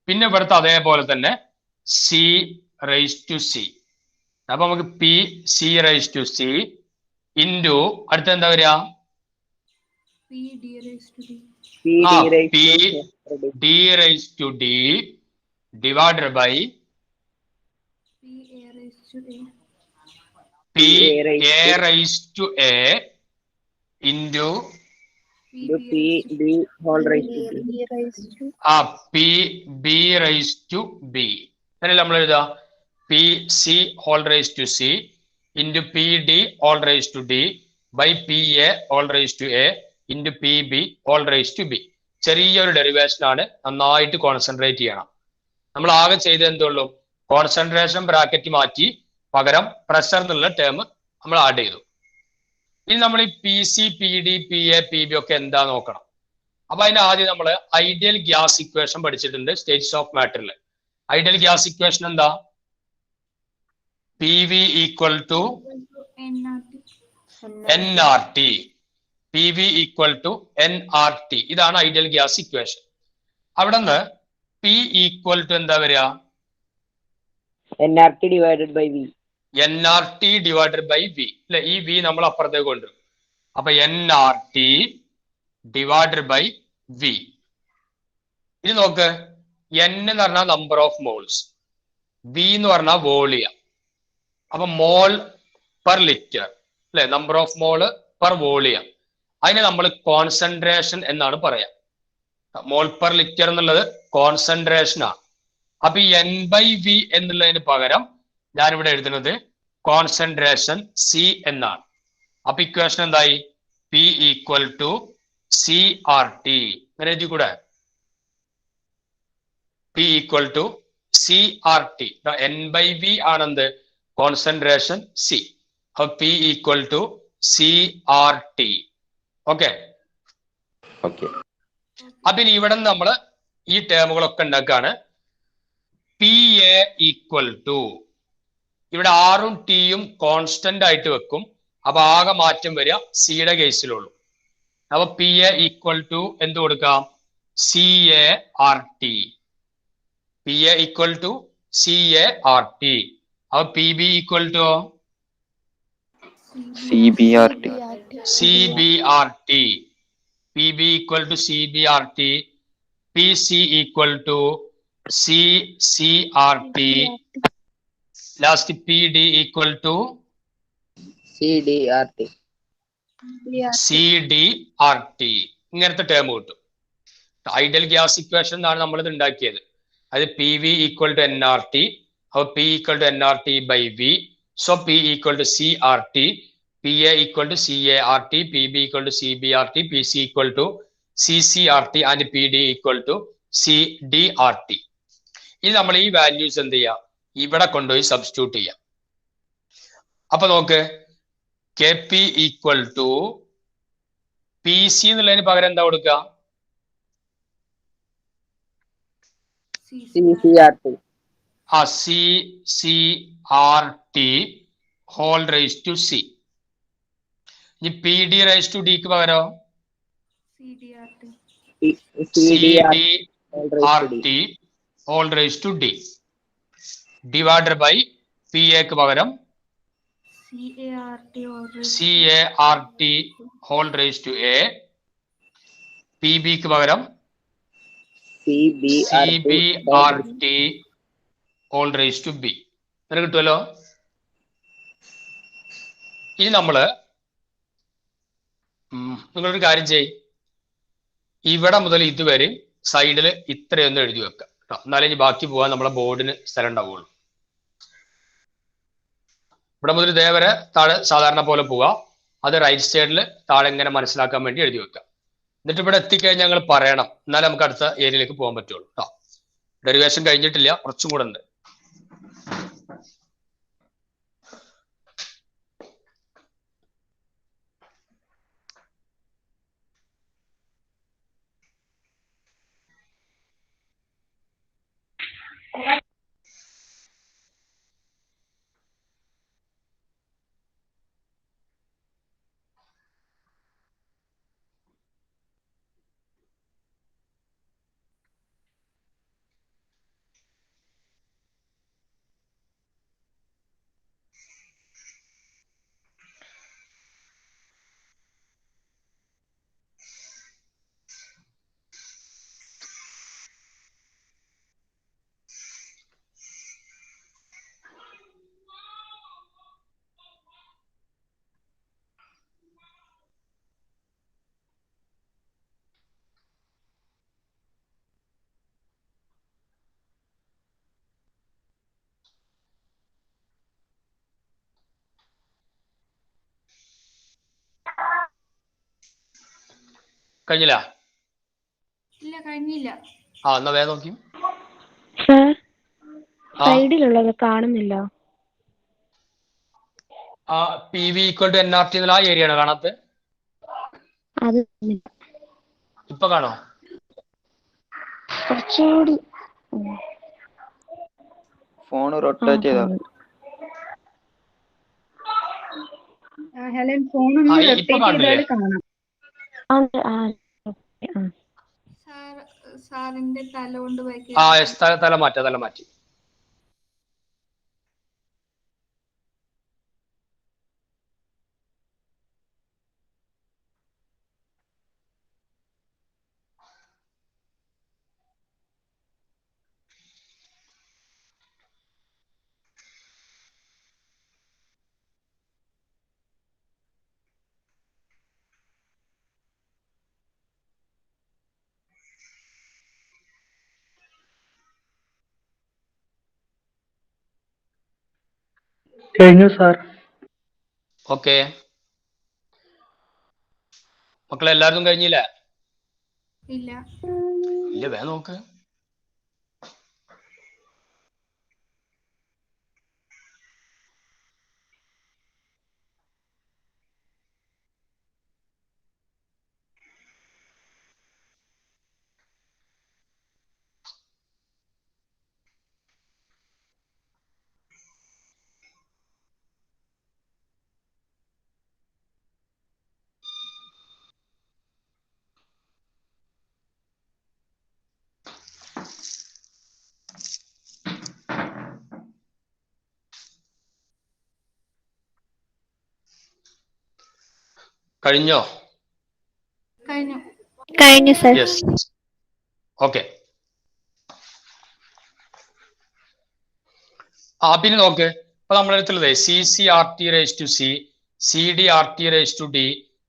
പിന്നെ ഇവിടുത്തെ അതേപോലെ തന്നെ സി റൈസ് ടു സി. അപ്പൊ നമുക്ക് P C raise to C into അടുത്ത എന്താ വരിക? P D raised to D. P D raise to D divided by P A raised to A. P A raise to A into p b whole raised to b. P B raise to B. അങ്ങനെയല്ല നമ്മൾ എഴുതുക, P C whole raise to C into P D whole raise to D by P A whole raise to A into P B whole raise to B. ചെറിയൊരു derivation ആണ്, നന്നായിട്ട് concentrate ചെയ്യണം. നമ്മൾ ആകെ ചെയ്ത് എന്തുള്ളൂ, കോൺസെൻട്രേഷൻ ബ്രാക്കറ്റ് മാറ്റി പകരം പ്രഷർ എന്നുള്ള ടേം നമ്മൾ ആഡ് ചെയ്തു. ഇനി നമ്മൾ ഈ P C P D P A P B ഒക്കെ എന്താ നോക്കണം. അപ്പൊ അതിന് ആദ്യം നമ്മൾ ഐഡിയൽ ഗ്യാസ് ഇക്വേഷൻ പഠിച്ചിട്ടുണ്ട് സ്റ്റേറ്റ്സ് ഓഫ് മാറ്ററിൽ. ഐഡിയൽ ഗ്യാസ് ഇക്വേഷൻ എന്താ? P V equal to N R T. P V equal to N R T. ഇതാണ് ഐഡിയൽ ഗ്യാസ് ഇക്വേഷൻ. അവിടെ നിന്ന് പി ഈക്വൽ ടു എന്താ വരിക? nRT divided by v. N R T divided by V അല്ലെ. ഈ V നമ്മൾ അപ്പുറത്തേക്ക് കൊണ്ടുവരും. അപ്പൊ N R T divided by V. ഇത് നോക്ക്, എൻ എന്ന് പറഞ്ഞാൽ നമ്പർ ഓഫ് മോൾസ്, വി എന്ന് പറഞ്ഞാൽ വോളിയം. അപ്പൊ മോൾ പെർ ലിറ്റർ അല്ലെ, നമ്പർ ഓഫ് മോള് പെർ വോളിയം. അതിനെ നമ്മൾ കോൺസെൻട്രേഷൻ എന്നാണ് പറയാ. മോൾ പെർ ലിറ്റർ എന്നുള്ളത് കോൺസെൻട്രേഷൻ ആണ്. അപ്പൊ ഈ എൻ ബൈ വി എന്നുള്ളതിന് പകരം ഞാനിവിടെ എഴുതുന്നത് കോൺസെൻട്രേഷൻ സി എന്നാണ്. അപ്പൊ ഇക്വേഷൻ എന്തായി? P equal to C R T. അങ്ങനെ എഴുതി കൂടെ, P equal to C R T. N by V ആണെന്ത്? Concentration C. അപ്പൊ P equal to C R T. Okay. അപ്പൊ ഇനി ഇവിടെ നമ്മൾ ഈ ടേമുകളൊക്കെ ഉണ്ടാക്കാണ്. പി എ ഈക്വൽ ടു, ഇവിടെ ആറും ടിയും കോൺസ്റ്റന്റ് ആയിട്ട് വെക്കും. അപ്പൊ ആകെ മാറ്റം വരിക സിയുടെ കേസിലുള്ളൂ. അപ്പൊ പി എ ഈക്വൽ ടു എന്ത് കൊടുക്കാം? C A R T. P A equal to C A R T. അപ്പൊ P B equal to C B R T. P B equal to C B R T. P C equal to C C R T. Last P D equal to CDRT. C D R T. ഇങ്ങനത്തെ term കിട്ടും. Ideal gas equation എന്നാണ് നമ്മൾ ഇത് ഉണ്ടാക്കിയത്. അത് P V equal to N R T. അപ്പൊ P equal to N R T by V. So P equal to C R T. P A equal to C A R T. P B equal to C B R T. P C equal to C C R T and P D equal to C D R T. ഇത് നമ്മൾ ഈ values എന്ത് ചെയ്യാം? ഇവിടെ കൊണ്ടുപോയി substitute ചെയ്യാം. അപ്പൊ നോക്ക്, K P equal to P C എന്നുള്ളതിന് പകരം എന്താ കൊടുക്കുക? CCRT. ആ C C R T whole raise to C. ഇനി പി ഡി റൈസ് ടു ഡിക്ക് പകരം CDRT. C CDRT. D R T whole raise to D divided by P എക്ക് പകരം CART or C A R T whole raise to A. P ബിക്ക് പകരം C B R T whole raise to B. അങ്ങനെ കിട്ടുമല്ലോ. ഇനി നമ്മള് നിങ്ങളൊരു കാര്യം ചെയ്യും, ഇവിടെ മുതൽ ഇതുവരെ സൈഡിൽ ഇത്രയൊന്നും എഴുതി വെക്കാം. എന്നാലേ ഇനി ബാക്കി പോകാൻ നമ്മളെ ബോർഡിന് സ്ഥലം ഉണ്ടാവുള്ളൂ. ഇവിടെ മുതൽ ഇതേവരെ താഴെ സാധാരണ പോലെ പോവുക. അത് റൈറ്റ് സൈഡിൽ താഴെ ഇങ്ങനെ മനസ്സിലാക്കാൻ വേണ്ടി എഴുതി വെക്കുക. എന്നിട്ട് ഇവിടെ എത്തിക്കഴിഞ്ഞാൽ ഞങ്ങൾ പറയണം, എന്നാലേ നമുക്ക് അടുത്ത ഏരിയയിലേക്ക് പോകാൻ പറ്റുള്ളൂ കേട്ടോ. ഡെറിവേഷൻ കഴിഞ്ഞിട്ടില്ല, കുറച്ചും കൂടെ ഉണ്ട്. കഴിഞ്ഞില്ല? ഇല്ല, കഴിഞ്ഞില്ല. എന്നാ വേഗം നോക്കി. സർ, സൈഡിലുള്ളത് കാണുന്നില്ല. PV = NRT എന്നുള്ള ആ ഏരിയ ആണ് കാണാത്തത്. അത് ഇപ്പൊ കാണോ? കുറച്ചുകൂടി ഫോൺ റൊട്ടേറ്റ് ചെയ്താ ഹെലൻ ഫോൺ ഒന്ന് റൊട്ടേറ്റ് ചെയ്താൽ കാണാം. സാറിന്റെ തല കൊണ്ട് വായിക്കുക. തല മാറ്റി. കഴിഞ്ഞു സാർ. ഓക്കെ മക്കളെ, എല്ലാവരും കഴിഞ്ഞില്ലേ? ഇല്ല. വേഗം നോക്ക്. കഴിഞ്ഞോ? കഴിഞ്ഞു സർ. യെസ്. ഓക്കെ. പിന്നെ നോക്ക്, ഇപ്പൊ നമ്മളെടുത്തുള്ളത് CCRT⁻C, CDRT⁻D,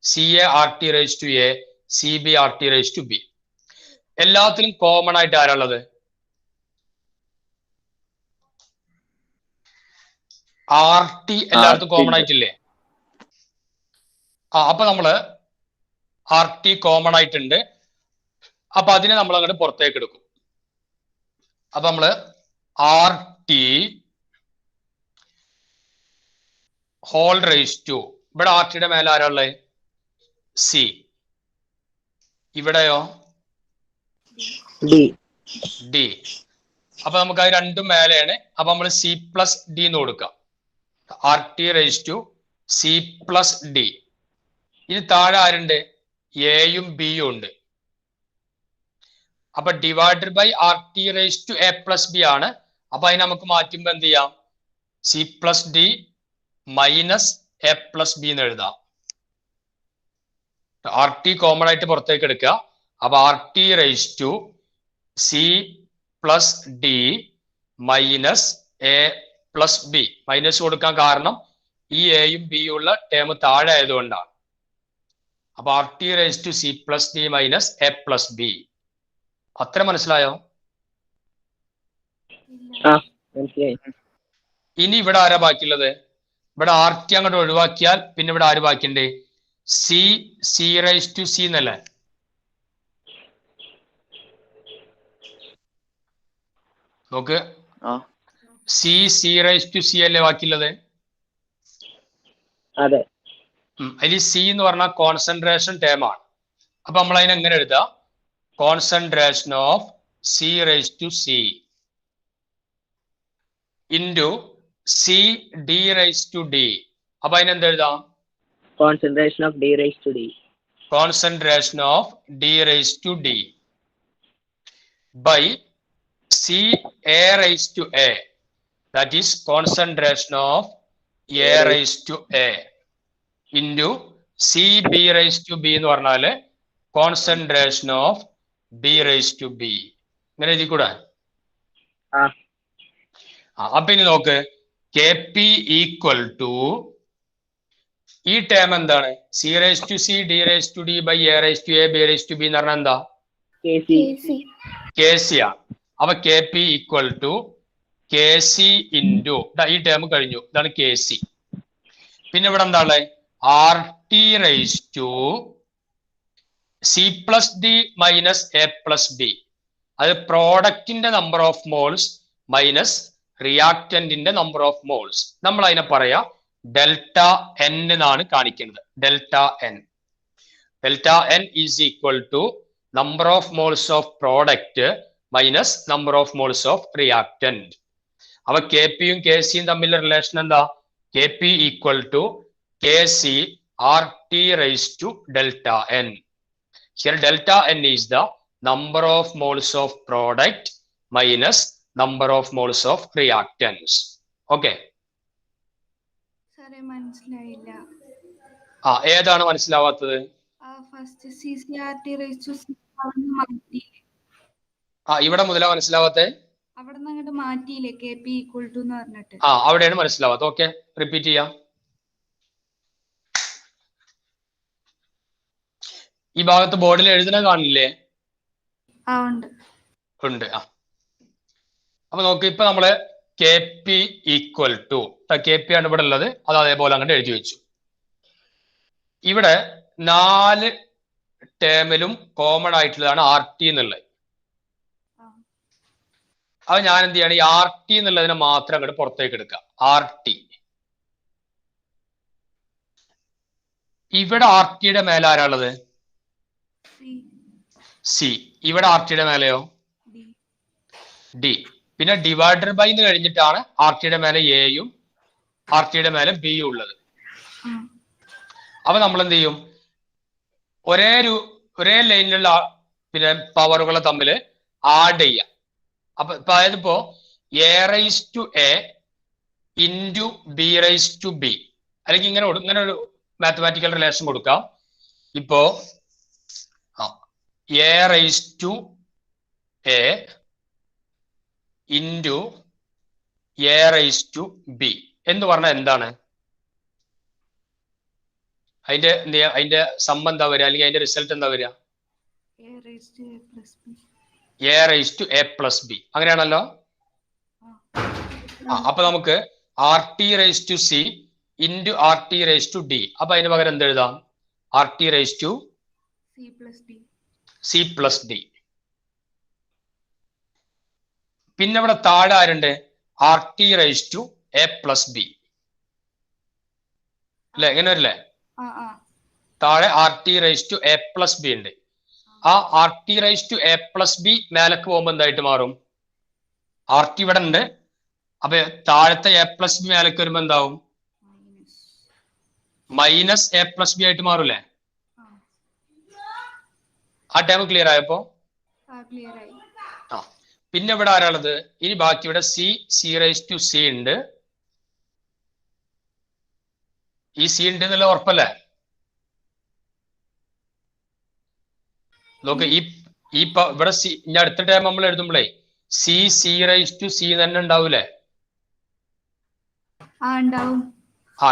CART⁻A, CBRT⁻B. എല്ലാത്തിലും കോമൺ ആയിട്ട് ആരാളുള്ളത്? RT എല്ലായിടത്തും കോമൺ ആയിട്ടില്ലേ? അപ്പൊ നമ്മള് RT കോമൺ ആയിട്ടുണ്ട്. അപ്പൊ അതിനെ നമ്മൾ അങ്ങോട്ട് പുറത്തേക്ക് എടുക്കും. അപ്പൊ നമ്മള് RT (whole) ഇവിടെ RTയുടെ മേലെ ആരാളുള്ളത്? C. ഇവിടെയോ? D. അപ്പൊ നമുക്ക് അത് രണ്ടും മേലെയാണ്. അപ്പൊ നമ്മൾ C+D എന്ന് കൊടുക്കാം. RT⁻C+D. ഇനി താഴെ ആരുണ്ട്? എയും ബിയും ഉണ്ട്. അപ്പൊ ഡിവൈഡഡ് ബൈ RT⁻A+B ആണ്. അപ്പൊ അതിന് നമുക്ക് മാറ്റുമ്പോ എന്ത് ചെയ്യാം? C+D - A+B എന്ന് എഴുതാം. RT കോമൺ ആയിട്ട് പുറത്തേക്ക് എടുക്കുക. അപ്പൊ RT⁻C+D - A+B. മൈനസ് കൊടുക്കാൻ കാരണം ഈ എയും ബിയും ഉള്ള ടേം താഴെ ആയതുകൊണ്ടാണ്. അപ്പൊ RT⁻C+D - A+B. അത്ര മനസ്സിലായോ? ആ മനസ്സിലായി. ഇനി ഇവിടെ ആരാ ബാക്കിയുള്ളത്? ഇവിടെ RT അങ്ങോട്ട് ഒഴിവാക്കിയാൽ പിന്നെ ഇവിടെ ആര് ബാക്കിയുണ്ട്? C എന്നല്ലേ? നോക്ക്, ആ C അല്ലേ ബാക്കിയുള്ളത്? അതെ. അതിൽ C എന്ന് പറഞ്ഞാൽ കോൺസെൻട്രേഷൻ ടേം ആണ്. അപ്പൊ നമ്മൾ അതിനെ എങ്ങനെ എഴുതാം? Concentration of C into CD. അപ്പൊ അതിനെന്ത് എഴുതാം? Concentration of D. Concentration of D by CA. That is concentration of A into CB എന്ന് പറഞ്ഞാല് കോൺസെൻട്രേഷൻ ഓഫ് B. ഇങ്ങനെ എഴുതി കൂടെ? ആ അപ്പൊ ഇനി നോക്ക്, KP ഈക്വൽ ടു ഈ ടേം എന്താണ്? C D by A B എന്ന് പറഞ്ഞാൽ എന്താ? KC ആ. അപ്പൊ KP equal to KC into ഈ ടേം കഴിഞ്ഞു, ഇതാണ് KC. പിന്നെ ഇവിടെ എന്താ ഉള്ളത്? RT C+D minus A+B. അത് പ്രോഡക്റ്റിന്റെ നമ്പർ ഓഫ് മോൾസ് മൈനസ് റിയാക്ടന്റിന്റെ നമ്പർ ഓഫ് മോൾസ്. നമ്മൾ അതിനെ പറയാ ഡെൽറ്റ N എന്നാണ് കാണിക്കുന്നത്. Delta N is equal to number of moles of product minus number of moles of reactant. അപ്പൊ KPയും KCയും തമ്മിലുള്ള റിലേഷൻ എന്താ? KP equal to KC RT delta N. Here delta N is the number of moles of product minus number of moles of reactants. Okay. സാറേ മനസ്സിലായില്ല. ഏതാണ് മനസ്സിലാവാത്തത്? First CCRT അവിടുന്ന് മാറ്റി. ഇവിടെ മുതലാ മനസ്സിലാവാത്തേ? അവിടുന്ന് അങ്ങോട്ട് മാറ്റിയില്ലേ KP ഈക്വൽ ടു എന്ന് പറഞ്ഞിട്ട്? അവിടെയാണ് മനസ്സിലാവാത്തത്. ഓക്കെ, റിപ്പീറ്റ് ചെയ്യാം. ഈ ഭാഗത്ത് ബോർഡിൽ എഴുതുന്ന കാണില്ലേ? ഉണ്ട്. അപ്പൊ നോക്ക്, ഇപ്പൊ നമ്മള് KP ഈക്വൽ ടു KP ആണ് ഇവിടെ ഉള്ളത്, അത് അതേപോലെ അങ്ങോട്ട് എഴുതി വെച്ചു. ഇവിടെ 4 ടേമിലും കോമൺ ആയിട്ടുള്ളതാണ് RT എന്നുള്ളത്. അത് ഞാൻ എന്ത് ചെയ്യാണ്? ഈ RT എന്നുള്ളതിനെ മാത്രം അങ്ങോട്ട് പുറത്തേക്ക് എടുക്കാം. RT ഇവിടെ RTയുടെ മേലെ ആരാളുള്ളത്? C. ഇവിടെ RTയുടെ മേലെയോ? D. പിന്നെ ഡിവൈഡർ ബൈ എന്ന് കഴിഞ്ഞിട്ടാണ് RTയുടെ മേലെ Aയും RTയുടെ മേലെ Bയും ഉള്ളത്. അപ്പൊ നമ്മൾ എന്ത് ചെയ്യും? ഒരേ ലൈനിലുള്ള പിന്നെ പവറുകളെ തമ്മിൽ ആഡ് ചെയ്യാം. അപ്പൊ അതായത് ഇപ്പോ A ഇൻറ്റു B. അല്ലെങ്കിൽ ഇങ്ങനെ ഒരു മാത്തമാറ്റിക്കൽ റിലേഷൻ കൊടുക്കാം. ഇപ്പോ A ഇൻറ്റു A എന്ന് പറഞ്ഞാൽ എന്താണ്? അതിന്റെ സം എന്താ വരിക? അല്ലെങ്കിൽ അതിന്റെ റിസൾട്ട് എന്താ വരിക? A+B. അങ്ങനെയാണല്ലോ. അപ്പൊ നമുക്ക് RT C into RT D. അപ്പൊ അതിന് പകരം എന്ത് എഴുതാം? RT C+D. പിന്നെ ഇവിടെ താഴെ ആരുണ്ട്? RT A+B അല്ലെ? എങ്ങനെ വരില്ലേ? താഴെ RT A+B ഉണ്ട്. ആ RT A+B മേലക്ക് പോകുമ്പോ എന്തായിട്ട് മാറും? RT ഇവിടെ ഉണ്ട്. അപ്പൊ താഴത്തെ A+B മേലക്ക് വരുമ്പോ എന്താവും? മൈനസ് A+B ആയിട്ട് മാറൂലേ? ആ ടൈം ക്ലിയർ ആയപ്പോ? പിന്നെ ഇവിടെ ആരാളത്? ഇനി ബാക്കി ഇവിടെ C ഉണ്ട്. ഈ C ഉണ്ട് എന്നുള്ള ഉറപ്പല്ലേ? നോക്ക്, ഇവിടെ ഇനി അടുത്ത ടൈം നമ്മൾ എഴുതുമ്പോഴേ C തന്നെ ഉണ്ടാവൂലേ?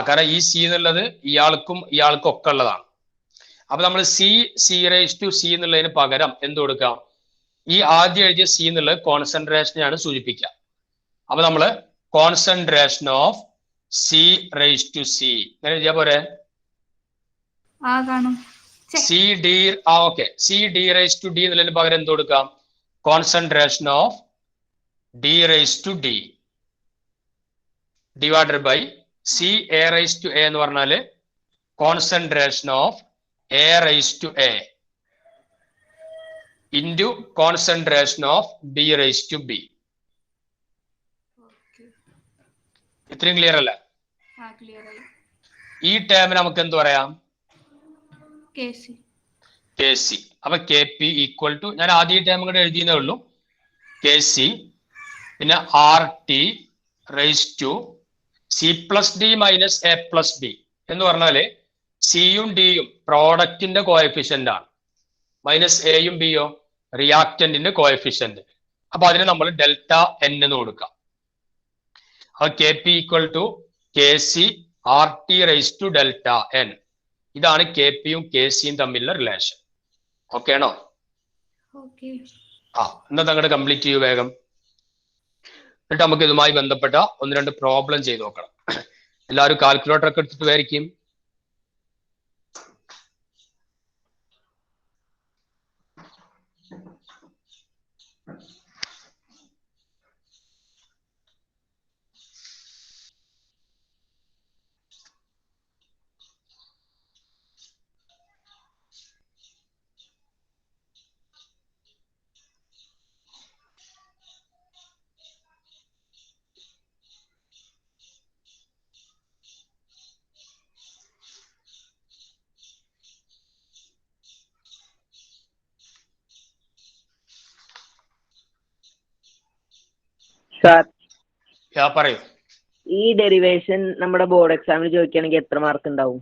കാരണം ഈ C എന്നുള്ളത് ഇയാൾക്കും ഒക്കെ ഉള്ളതാണ്. അപ്പൊ നമ്മൾ C എന്നുള്ളതിന് പകരം എന്ത് കൊടുക്കാം? ഈ ആദ്യം എഴുതിയ C എന്നുള്ളത് കോൺസെൻട്രേഷനെയാണ് സൂചിപ്പിക്കുക. അപ്പൊ നമ്മള് concentration of C raise to C ഇങ്ങനെ എഴുതിയാ പോരെ? ആ കാണും. C D okay, C D raise to D എന്നുള്ളതിന് പകരം എന്ത് കൊടുക്കാം? Concentration of D raise to D divided by C A raise to A എന്ന് പറഞ്ഞാല് concentration of A raise to A into concentration of B raise to B. ഇത്രയും clear അല്ലേ? Clear ആയി. ഈ ടേമിന് നമുക്ക് എന്ത് പറയാം? K C. K C. അപ്പൊ കെ പി ഈക്വൽ ടു, ഞാൻ ആദ്യ ടേം കൂടെ എഴുതിയതേ ഉള്ളൂ, കെ സി പിന്നെ R T raise to C plus D minus A plus B എന്ന് പറഞ്ഞാല് സിയും ഡിയും പ്രോഡക്റ്റിന്റെ കോഎഫിഷ്യന്റ് ആണ്, മൈനസ് എയും ബിയോ റിയാക്റ്റന്റിന്റെ കോഎഫിഷ്യന്റ്. അപ്പൊ അതിന് നമ്മൾ ഡെൽറ്റ എൻ എന്ന് കൊടുക്കാം. അപ്പൊ K P equal to K C R T raise to delta N. ഇതാണ് കെ പിയും കെ സിയും തമ്മിലുള്ള റിലേഷൻ. ഓക്കെ ആണോ? എന്നാ അങ്ങോട്ട് കംപ്ലീറ്റ് ചെയ്യൂ വേഗം. എന്നിട്ട് നമുക്ക് ഇതുമായി ബന്ധപ്പെട്ട 1-2 പ്രോബ്ലം ചെയ്ത് നോക്കണം. എല്ലാവരും കാൽക്കുലേറ്റർ ഒക്കെ എടുത്തിട്ട് വരയ്ക്കും. സാർ, പറയൂ. ഈ ഡെറിവേഷൻ നമ്മുടെ ബോർഡ് എക്സാമിന് ചോദിക്കുകയാണെങ്കിൽ എത്ര മാർക്ക് ഉണ്ടാവും?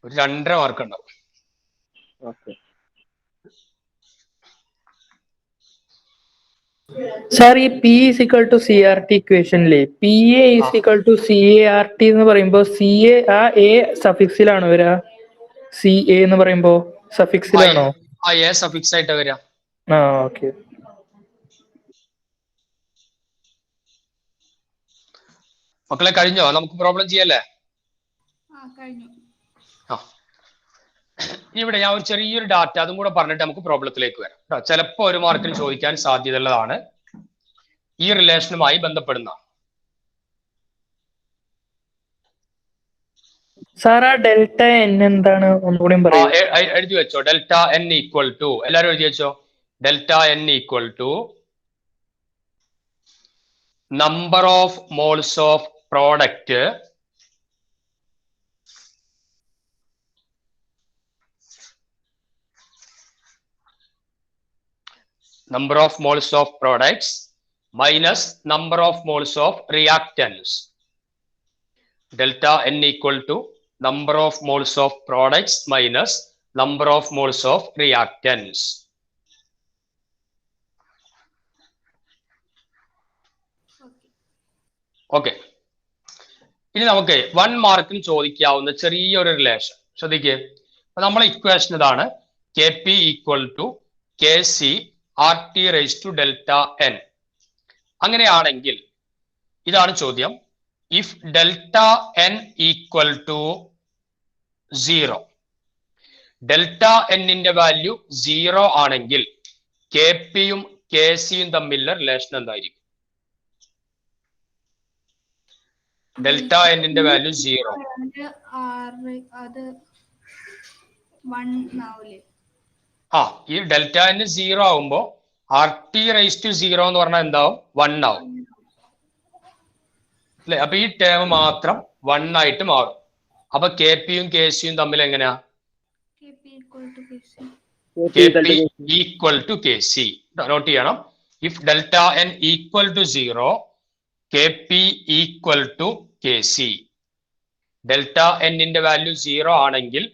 ഒരു 2.5 മാർക്ക് ഉണ്ടാവും. ഓക്കെ സാർ, ഈ P is equal to C R T ഇക്വേഷനിലെ P A is equal to C A R T എന്ന് പറയുമ്പോ സി എ ആ എ സഫിക്സിലാണോ വരിക? സി എ എന്ന് പറയുമ്പോ സഫിക്സിലാണോ? എ സഫിക്സ് ആയിട്ട് വരിക. ആ ഓക്കെ. മക്കളെ കഴിഞ്ഞോ? നമുക്ക് പ്രോബ്ലം ചെയ്യല്ലേ? കഴിഞ്ഞു. ഇവിടെ ഞാൻ ഒരു ചെറിയൊരു ഡാറ്റ അതും കൂടെ പറഞ്ഞിട്ട് നമുക്ക് പ്രോബ്ലത്തിലേക്ക് വരാം കേട്ടോ. ചിലപ്പോ 1 മാർക്കിന് ചോദിക്കാൻ സാധ്യതയുള്ളതാണ്, ഈ റിലേഷനുമായി ബന്ധപ്പെടുന്ന. സാർ, ആ ഡെൽറ്റ എൻ എന്താണ് ഒന്നുകൂടി പറയാം? എഴുതി വെച്ചോ. ഡെൽറ്റ എൻ ഈക്വൽ ടു, എല്ലാരും എഴുതി വെച്ചോ. Delta N equal to number of moles of product minus number of moles of reactants. Delta n equal to number of moles of products minus number of moles of reactants. Okay. ഇനി നമുക്ക് 1 മാർക്കിന് ചോദിക്കാവുന്ന ചെറിയൊരു relation ശ്രദ്ധിക്കുക. നമ്മളെ equation ഇതാണ്, K P equal to K C R T raise to delta N. അങ്ങനെയാണെങ്കിൽ ഇതാണ് ചോദ്യം. If delta N equal to 0, delta എന്നിന്റെ വാല്യൂ 0 ആണെങ്കിൽ കെ പിയും കെ സിയും തമ്മിലുള്ള റിലേഷൻ എന്തായിരിക്കും? ഡെൽറ്റ എന്നിന്റെ വാല്യൂ 0, അത് 1 ആവില്ലേ? ഈ ഡെൽറ്റ n 0 ആവുമ്പോ ആർ ടി റൈസ് ടു 0 എന്ന് പറഞ്ഞാൽ എന്താവും? 1 ആവും അല്ലെ? അപ്പൊ ഈ ടേം മാത്രം 1 ആയിട്ട് മാറും. അപ്പൊ കെ പിയും കെ സിയും തമ്മിൽ എങ്ങനെയാ? K P equal to K C. Note ചെയ്യണം. If delta N equal to 0, K P equal to K C. Delta എന്നിന്റെ വാല്യൂ 0 ആണെങ്കിൽ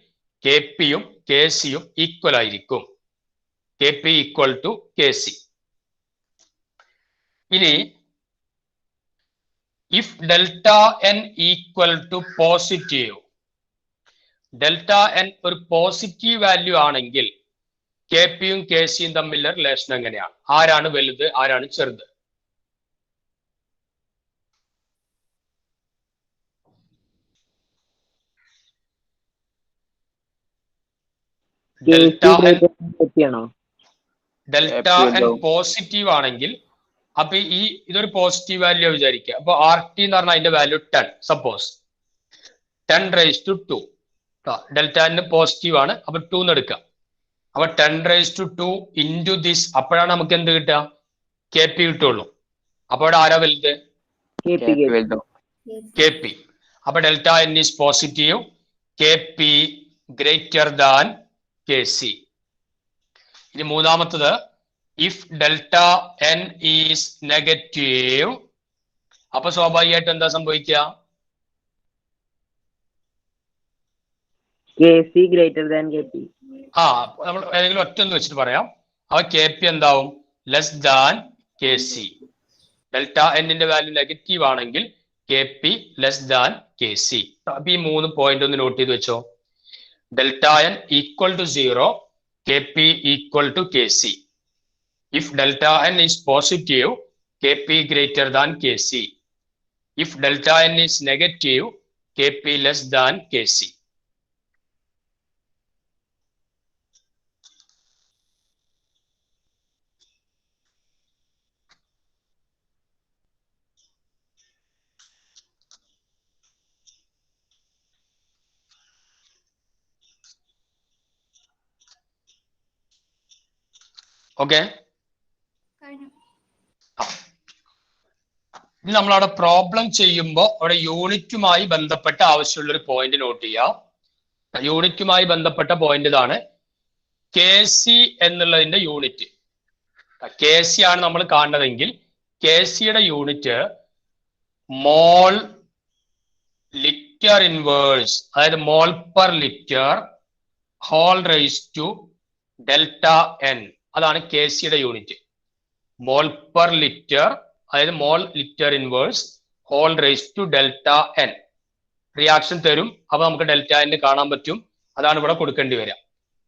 കെ പിയും കെ സിയും ഈക്വൽ ആയിരിക്കും. K P equal to K C. ഇനി if delta N equal to positive, delta N ഒരു positive value ആണെങ്കിൽ K പിയും K സിയും തമ്മിലുള്ള റിലേഷൻ എങ്ങനെയാണ്? ആരാണ് വലുത്, ആരാണ് ചെറുത്? ഡെൽറ്റ എൻ ആണോ? ഡെൽറ്റ എൻ പോസിറ്റീവ് ആണെങ്കിൽ അപ്പൊ ഇതൊരു പോസിറ്റീവ് വാല്യൂ വിചാരിക്കുക. അപ്പൊ ആർ ടി എന്ന് പറഞ്ഞാൽ അതിന്റെ value 10 suppose 10⁻². Delta N positive ആണ്, അപ്പൊ 2 എന്ന് എടുക്കുക. അപ്പൊ 10⁻² ഇൻറ്റു ദിസ്, അപ്പോഴാണ് നമുക്ക് എന്ത് കിട്ടുക? കെ പി കിട്ടുള്ളൂ. അപ്പൊ അവിടെ ആരാ വലുത്? K P. അപ്പൊ delta N is positive, K P greater than K C. ഇനി മൂന്നാമത്തത്, if delta N is negative, അപ്പൊ സ്വാഭാവികമായിട്ട് എന്താ സംഭവിക്കുക? നമ്മൾ ഏതെങ്കിലും ഒറ്റ ഒന്ന് വെച്ചിട്ട് പറയാം. അപ്പൊ കെ പി എന്താവും? Less than K C. Delta എന്നിന്റെ വാല്യൂ നെഗറ്റീവ് ആണെങ്കിൽ K P less than K C. അപ്പൊ ഈ 3 പോയിന്റ് ഒന്ന് നോട്ട് ചെയ്ത് വെച്ചോ. Delta N equal to 0, K P equal to K C. If delta n is positive, Kp greater than Kc. If delta n is negative, Kp less than Kc. Okay. കഴിഞ്ഞു. ഇനി നമ്മളവിടെ problem ചെയ്യുമ്പോൾ അവിടെ യൂണിറ്റുമായി ബന്ധപ്പെട്ട ആവശ്യമുള്ള ഒരു പോയിന്റ് നോട്ട് ചെയ്യാം. യൂണിറ്റുമായി ബന്ധപ്പെട്ട പോയിന്റ് ഇതാണ്. കെ സി എന്നുള്ളതിന്റെ യൂണിറ്റ് കെ സി ആണ് നമ്മൾ കാണുന്നതെങ്കിൽ കെ സിയുടെ യൂണിറ്റ് മോൾ ലിറ്റർ ഇൻവേഴ്സ്, അതായത് mole per litre whole raise to delta N. അതാണ് കെ സിയുടെ യൂണിറ്റ്. മോൾ പെർ ലിറ്റർ, അതായത് mole litre inverse whole raise to delta N. Reaction തരും, അപ്പൊ നമുക്ക് ഡെൽറ്റ എൻ കാണാൻ പറ്റും. അതാണ് ഇവിടെ കൊടുക്കേണ്ടി വരിക.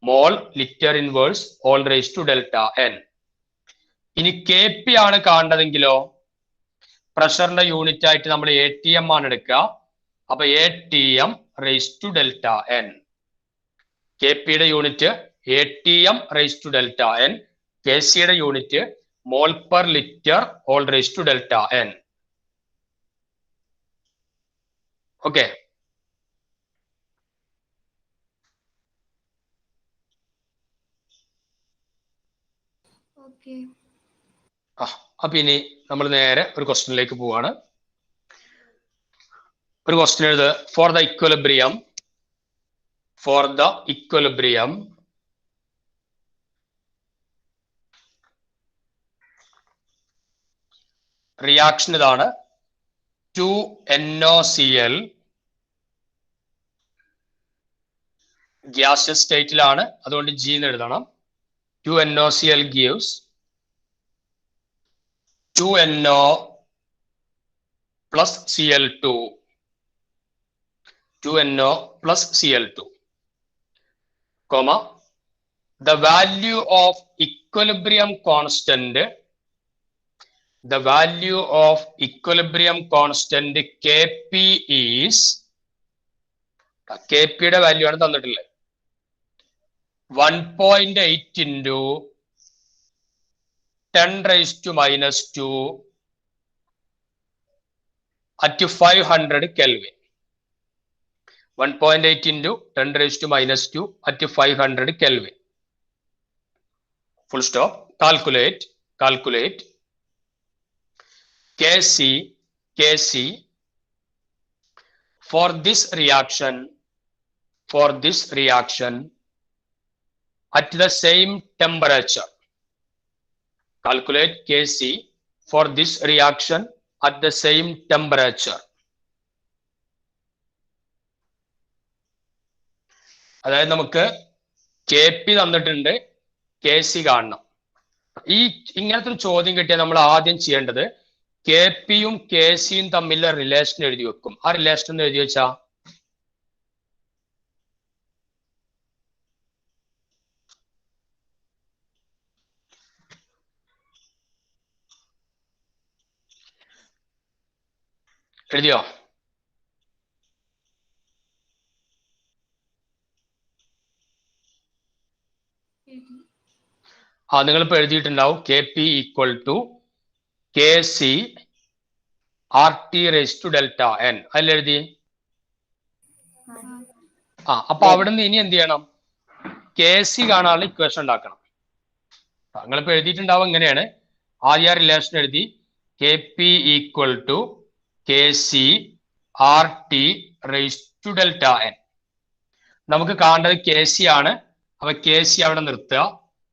Mole litre inverse whole raise to delta N. ഇനി കെ പി ആണ് കാണേണ്ടതെങ്കിലോ പ്രഷറിന്റെ യൂണിറ്റ് ആയിട്ട് നമ്മൾ എ ടി എം ആണ് എടുക്കുക. അപ്പൊ A T M raise to delta N. K പിയുടെ unit A T M raise to delta N. K സിയുടെ unit mole per litre whole raise to delta N. Okay. Okay. അപ്പൊ ഇനി നമ്മൾ നേരെ ഒരു ക്വസ്റ്റ്യനിലേക്ക് പോവാണ്. ഒരു ക്വസ്റ്റ്യൻ എഴുത്. ഫോർ ദ ഇക്വലിബ്രിയം റിയാക്ഷൻ ഇതാണ്. 2NOCl ഗ്യാസിയസ് സ്റ്റേറ്റിലാണ്, അതുകൊണ്ട് ജി എന്ന് എഴുതണം. 2NOCl gives 2NO plus Cl2. 2NO plus Cl2, comma, the value of equilibrium constant Kp is, Kp യുടെ വാല്യൂ ആണ് തന്നിട്ടുള്ളത്, 1.8 into 10⁻² at 500 Kelvin. 1.8 into 10⁻² at 500 Kelvin. Full stop. Calculate Kc for this reaction at the same temperature. Calculate Kc for this reaction at the same temperature. അതായത് നമുക്ക് K P തന്നിട്ടുണ്ട്, K C കാണണം. ഇങ്ങനത്തെ ഒരു ചോദ്യം കിട്ടിയാൽ നമ്മൾ ആദ്യം ചെയ്യേണ്ടത് കെ പിയും കെ സിയും തമ്മിലുള്ള റിലേഷൻ എഴുതി വെക്കും. ആ റിലേഷൻ ഒന്ന് എഴുതി വെച്ചാ എഴുതിയോ? നിങ്ങളിപ്പോൾ എഴുതിയിട്ടുണ്ടാവും K P equal to K C R T raise to delta N അതിൽ എഴുതി. അപ്പൊ അവിടുന്ന് ഇനി എന്ത് ചെയ്യണം? കെ സി കാണാനുള്ള ഇക്വേഷൻ ഉണ്ടാക്കണം. നിങ്ങളിപ്പോ എഴുതിയിട്ടുണ്ടാവും ഇങ്ങനെയാണ്. ആദ്യ റിലേഷൻ എഴുതി K P equal to K C R T raise to delta N. നമുക്ക് കാണേണ്ടത് കെ സി ആണ്. അപ്പൊ കെ സി അവിടെ നിർത്തുക.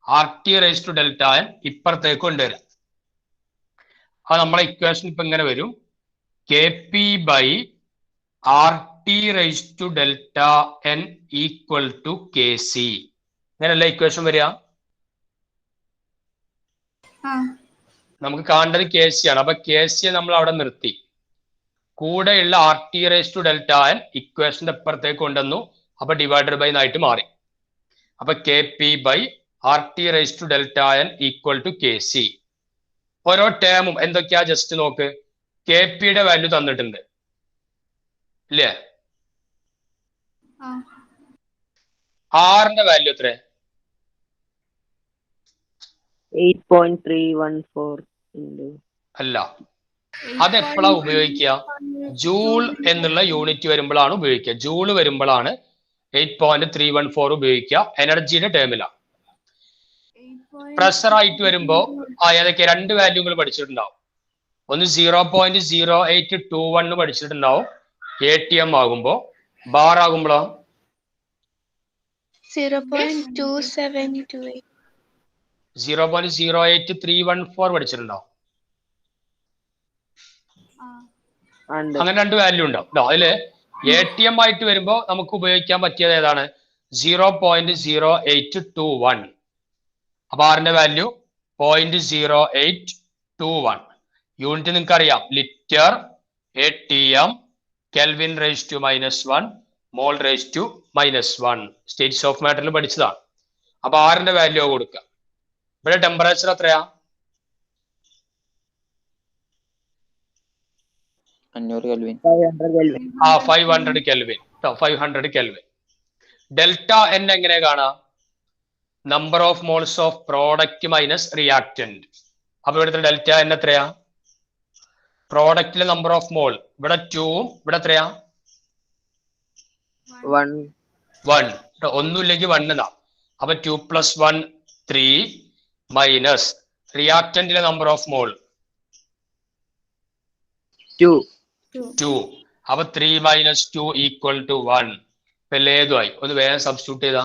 R T raise to delta N ഇപ്പുറത്തേക്ക് കൊണ്ടുവരിക. അത് നമ്മളെ ഇക്വേഷൻ ഇപ്പൊ ഇങ്ങനെ വരും. K P by R T raise to delta N equal to K C. ഇങ്ങനെയല്ല ഇക്വേഷൻ വരിക. നമുക്ക് കാണേണ്ടത് കെ സി ആണ്. അപ്പൊ കെ സിയെ നമ്മൾ അവിടെ നിർത്തി. കൂടെയുള്ള R T raise to delta N ഇക്വേഷന്റെ അപ്പുറത്തേക്ക് കൊണ്ടുവന്നു. അപ്പൊ ഡിവൈഡഡ് ബൈ എന്നായിട്ട് മാറി. അപ്പൊ K P by R T raise to delta N equal to K C. ഓരോ ടേമും എന്തൊക്കെയാ ജസ്റ്റ് നോക്ക്. കെ പിയുടെ വാല്യൂ തന്നിട്ടുണ്ട് ഇല്ലേ? ആറിന്റെ വാല്യൂ എത്ര? 8.314 അല്ല, അതെപ്പോഴാ ഉപയോഗിക്കുക? ജൂൾ എന്നുള്ള യൂണിറ്റ് വരുമ്പോഴാണ് ഉപയോഗിക്കുക. ജൂള് വരുമ്പോഴാണ് 8.314 ഉപയോഗിക്കുക. എനർജിയുടെ ടേമിലാണ്. പ്രഷർ ആയിട്ട് വരുമ്പോ ഏതൊക്കെ രണ്ട് വാല്യൂകൾ പഠിച്ചിട്ടുണ്ടാവും. ഒന്ന് 0.0821 പഠിച്ചിട്ടുണ്ടാവും എ ടി എം ആകുമ്പോ. ബാർ ആകുമ്പോഴോ 0.08314 പഠിച്ചിട്ടുണ്ടാവും. അങ്ങനെ രണ്ട് വാല്യൂ ഉണ്ടാവും. അതില് എ ടി എം ആയിട്ട് വരുമ്പോ നമുക്ക് ഉപയോഗിക്കാൻ പറ്റിയത് ഏതാണ്? 0.0821. അപ്പൊ ആറിന്റെ വാല്യൂ 0.0821. യൂണിറ്റ് നിങ്ങൾക്ക് അറിയാം. Litre, A T M, kelvin raise to -1, mole raise to -1. States of മാറ്ററിൽ പഠിച്ചതാണ്. അപ്പൊ ആറിന്റെ വാല്യൂ കൊടുക്കുക. ഇവിടെ ടെമ്പറേച്ചർ എത്രയാ? 500 kelvin. 500 kelvin. 500 kelvin. Delta N എങ്ങനെ കാണാം? Number of moles of product minus reactant. അപ്പൊ ഇവിടുത്തെ ഡെൽറ്റ എൻ എത്രയാ? പ്രോഡക്റ്റിലെ നമ്പർ ഓഫ് മോൾ ഇവിടെ 2ഉം ഇവിടെ എത്രയാ? 1. ഒന്നുമില്ലെങ്കിൽ 1 എന്നാ. അപ്പൊ 2 + 1 3 മൈനസ് റിയാക്ടന്റിലെ നമ്പർ ഓഫ് മോൾ 2. അപ്പൊ 3 - 2 ഈക്വൽ ടു 1. ഇപ്പൊ ഏതുമായി ഒന്ന് വേഗം സബ്സ്റ്റിറ്റ്യൂട്ട് ചെയ്താ.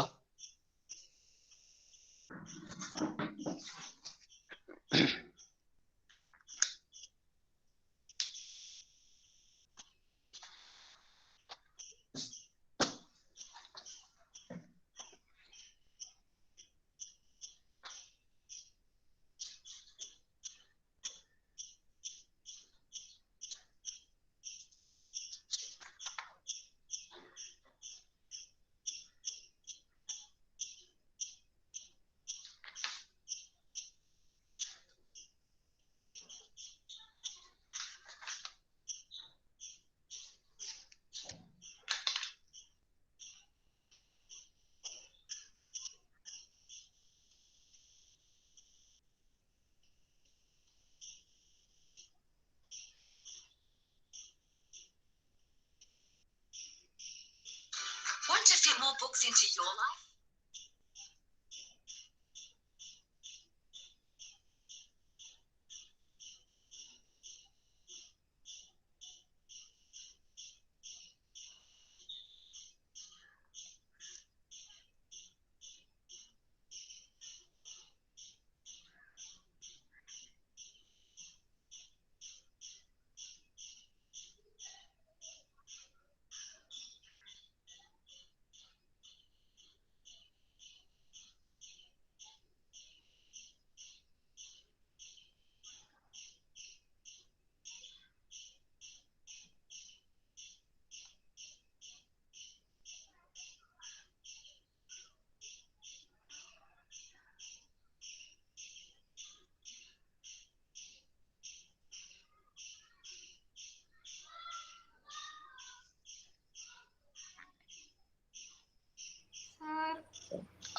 Want to fit more books into your life?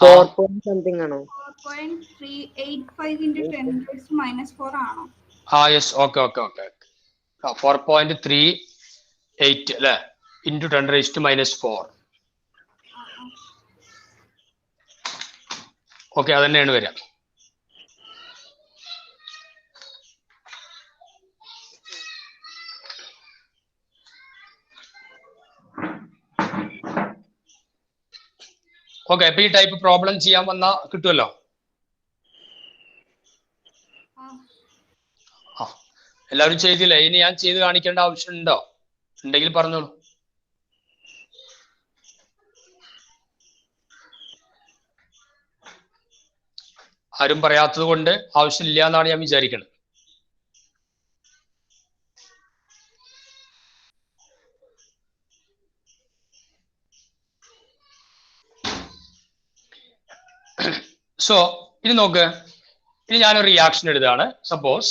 something ആണോ? 4.385 into 10 raised to minus 4 ആണോ? Yes, okay. 4.38 അല്ലേ, ഇൻറ്റു 10⁻⁻4. ഓക്കെ, അത് തന്നെയാണ് വരിക. ഓക്കെ, അപ്പൊ ഈ ടൈപ്പ് പ്രോബ്ലം ചെയ്യാൻ വന്നാ കിട്ടുമല്ലോ. എല്ലാവരും ചെയ്തില്ലേ? ഇനി ഞാൻ ചെയ്ത് കാണിക്കേണ്ട ആവശ്യമുണ്ടോ? ഉണ്ടെങ്കിൽ പറഞ്ഞോളൂ. ആരും പറയാത്തത് കൊണ്ട് ആവശ്യമില്ല എന്നാണ് ഞാൻ വിചാരിക്കുന്നത്. സോ ഇനി നോക്ക്, ഇനി ഞാനൊരു റിയാക്ഷൻ എഴുതാണ്. Suppose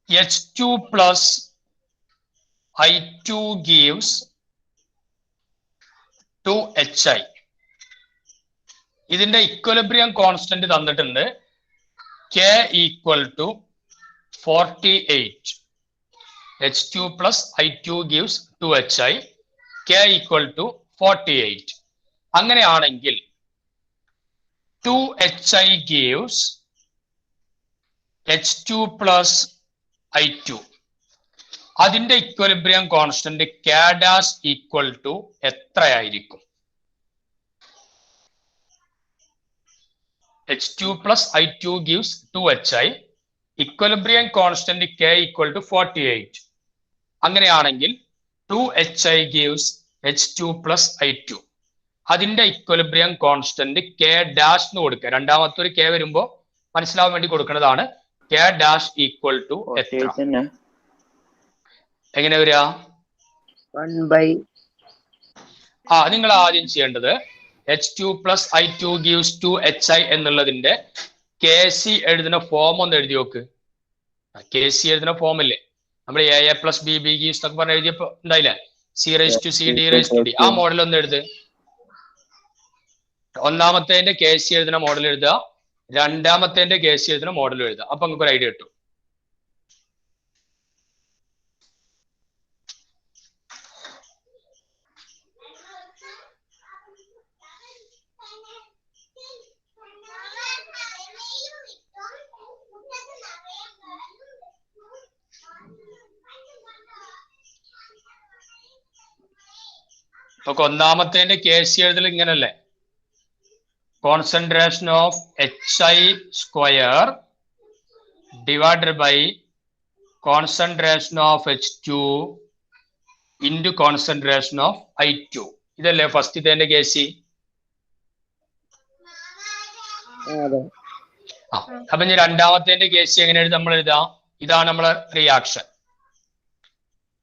H2 plus I2 gives 2HI. ഇതിന്റെ ഇക്വലിബ്രിയം കോൺസ്റ്റന്റ് തന്നിട്ടുണ്ട് K equal to 48. H2 plus I2 gives 2HI. K equal to 48. അങ്ങനെയാണെങ്കിൽ 2HI gives H2 plus I2. അതിന്റെ equilibrium constant K dash equal to എത്രയായിരിക്കും? H2 plus I2 gives 2HI. Equilibrium constant K equal to 48. അങ്ങനെയാണെങ്കിൽ 2HI gives H2 plus I2. അതിന്റെ equilibrium constant K dash എന്ന് കൊടുക്കുക. രണ്ടാമത്തെ ഒരു K വരുമ്പോ മനസ്സിലാവാൻ വേണ്ടി കൊടുക്കുന്നതാണ്. K dash equal to എത്ര? എങ്ങനെ വരിക? 1/. നിങ്ങൾ ആദ്യം ചെയ്യേണ്ടത് H2 plus I2 gives 2HI എന്നുള്ളതിന്റെ KC എഴുതുന്ന ഫോം ഒന്ന് എഴുതി നോക്ക്. KC എഴുതുന്ന ഫോം അല്ലേ നമ്മൾ AA plus BB gives എന്നൊക്കെ പറഞ്ഞ് എഴുതിയപ്പോ ഉണ്ടായില്ലേ? C raised to C D raised to D. ആ മോഡൽ ഒന്ന് എഴുത്. ഒന്നാമത്തേന്റെ KC എഴുതുന്ന മോഡൽ എഴുതുക, രണ്ടാമത്തേന്റെ KC എഴുതുന്ന മോഡൽ എഴുതുക. അപ്പൊ നമുക്ക് ഒരു ഐഡിയ കിട്ടും. നമുക്ക് ഒന്നാമത്തേന്റെ KC എഴുതൽ ഇങ്ങനല്ലേ? Concentration of HI square divided by concentration of H2 into concentration of I2. ഇതല്ലേ ഫസ്റ്റത്തേന്റെ KC? അപ്പൊ ഇനി രണ്ടാമത്തേന്റെ KC എങ്ങനെ എഴുതാം? നമ്മൾ എഴുതാം, ഇതാണ് നമ്മളെ റിയാക്ഷൻ.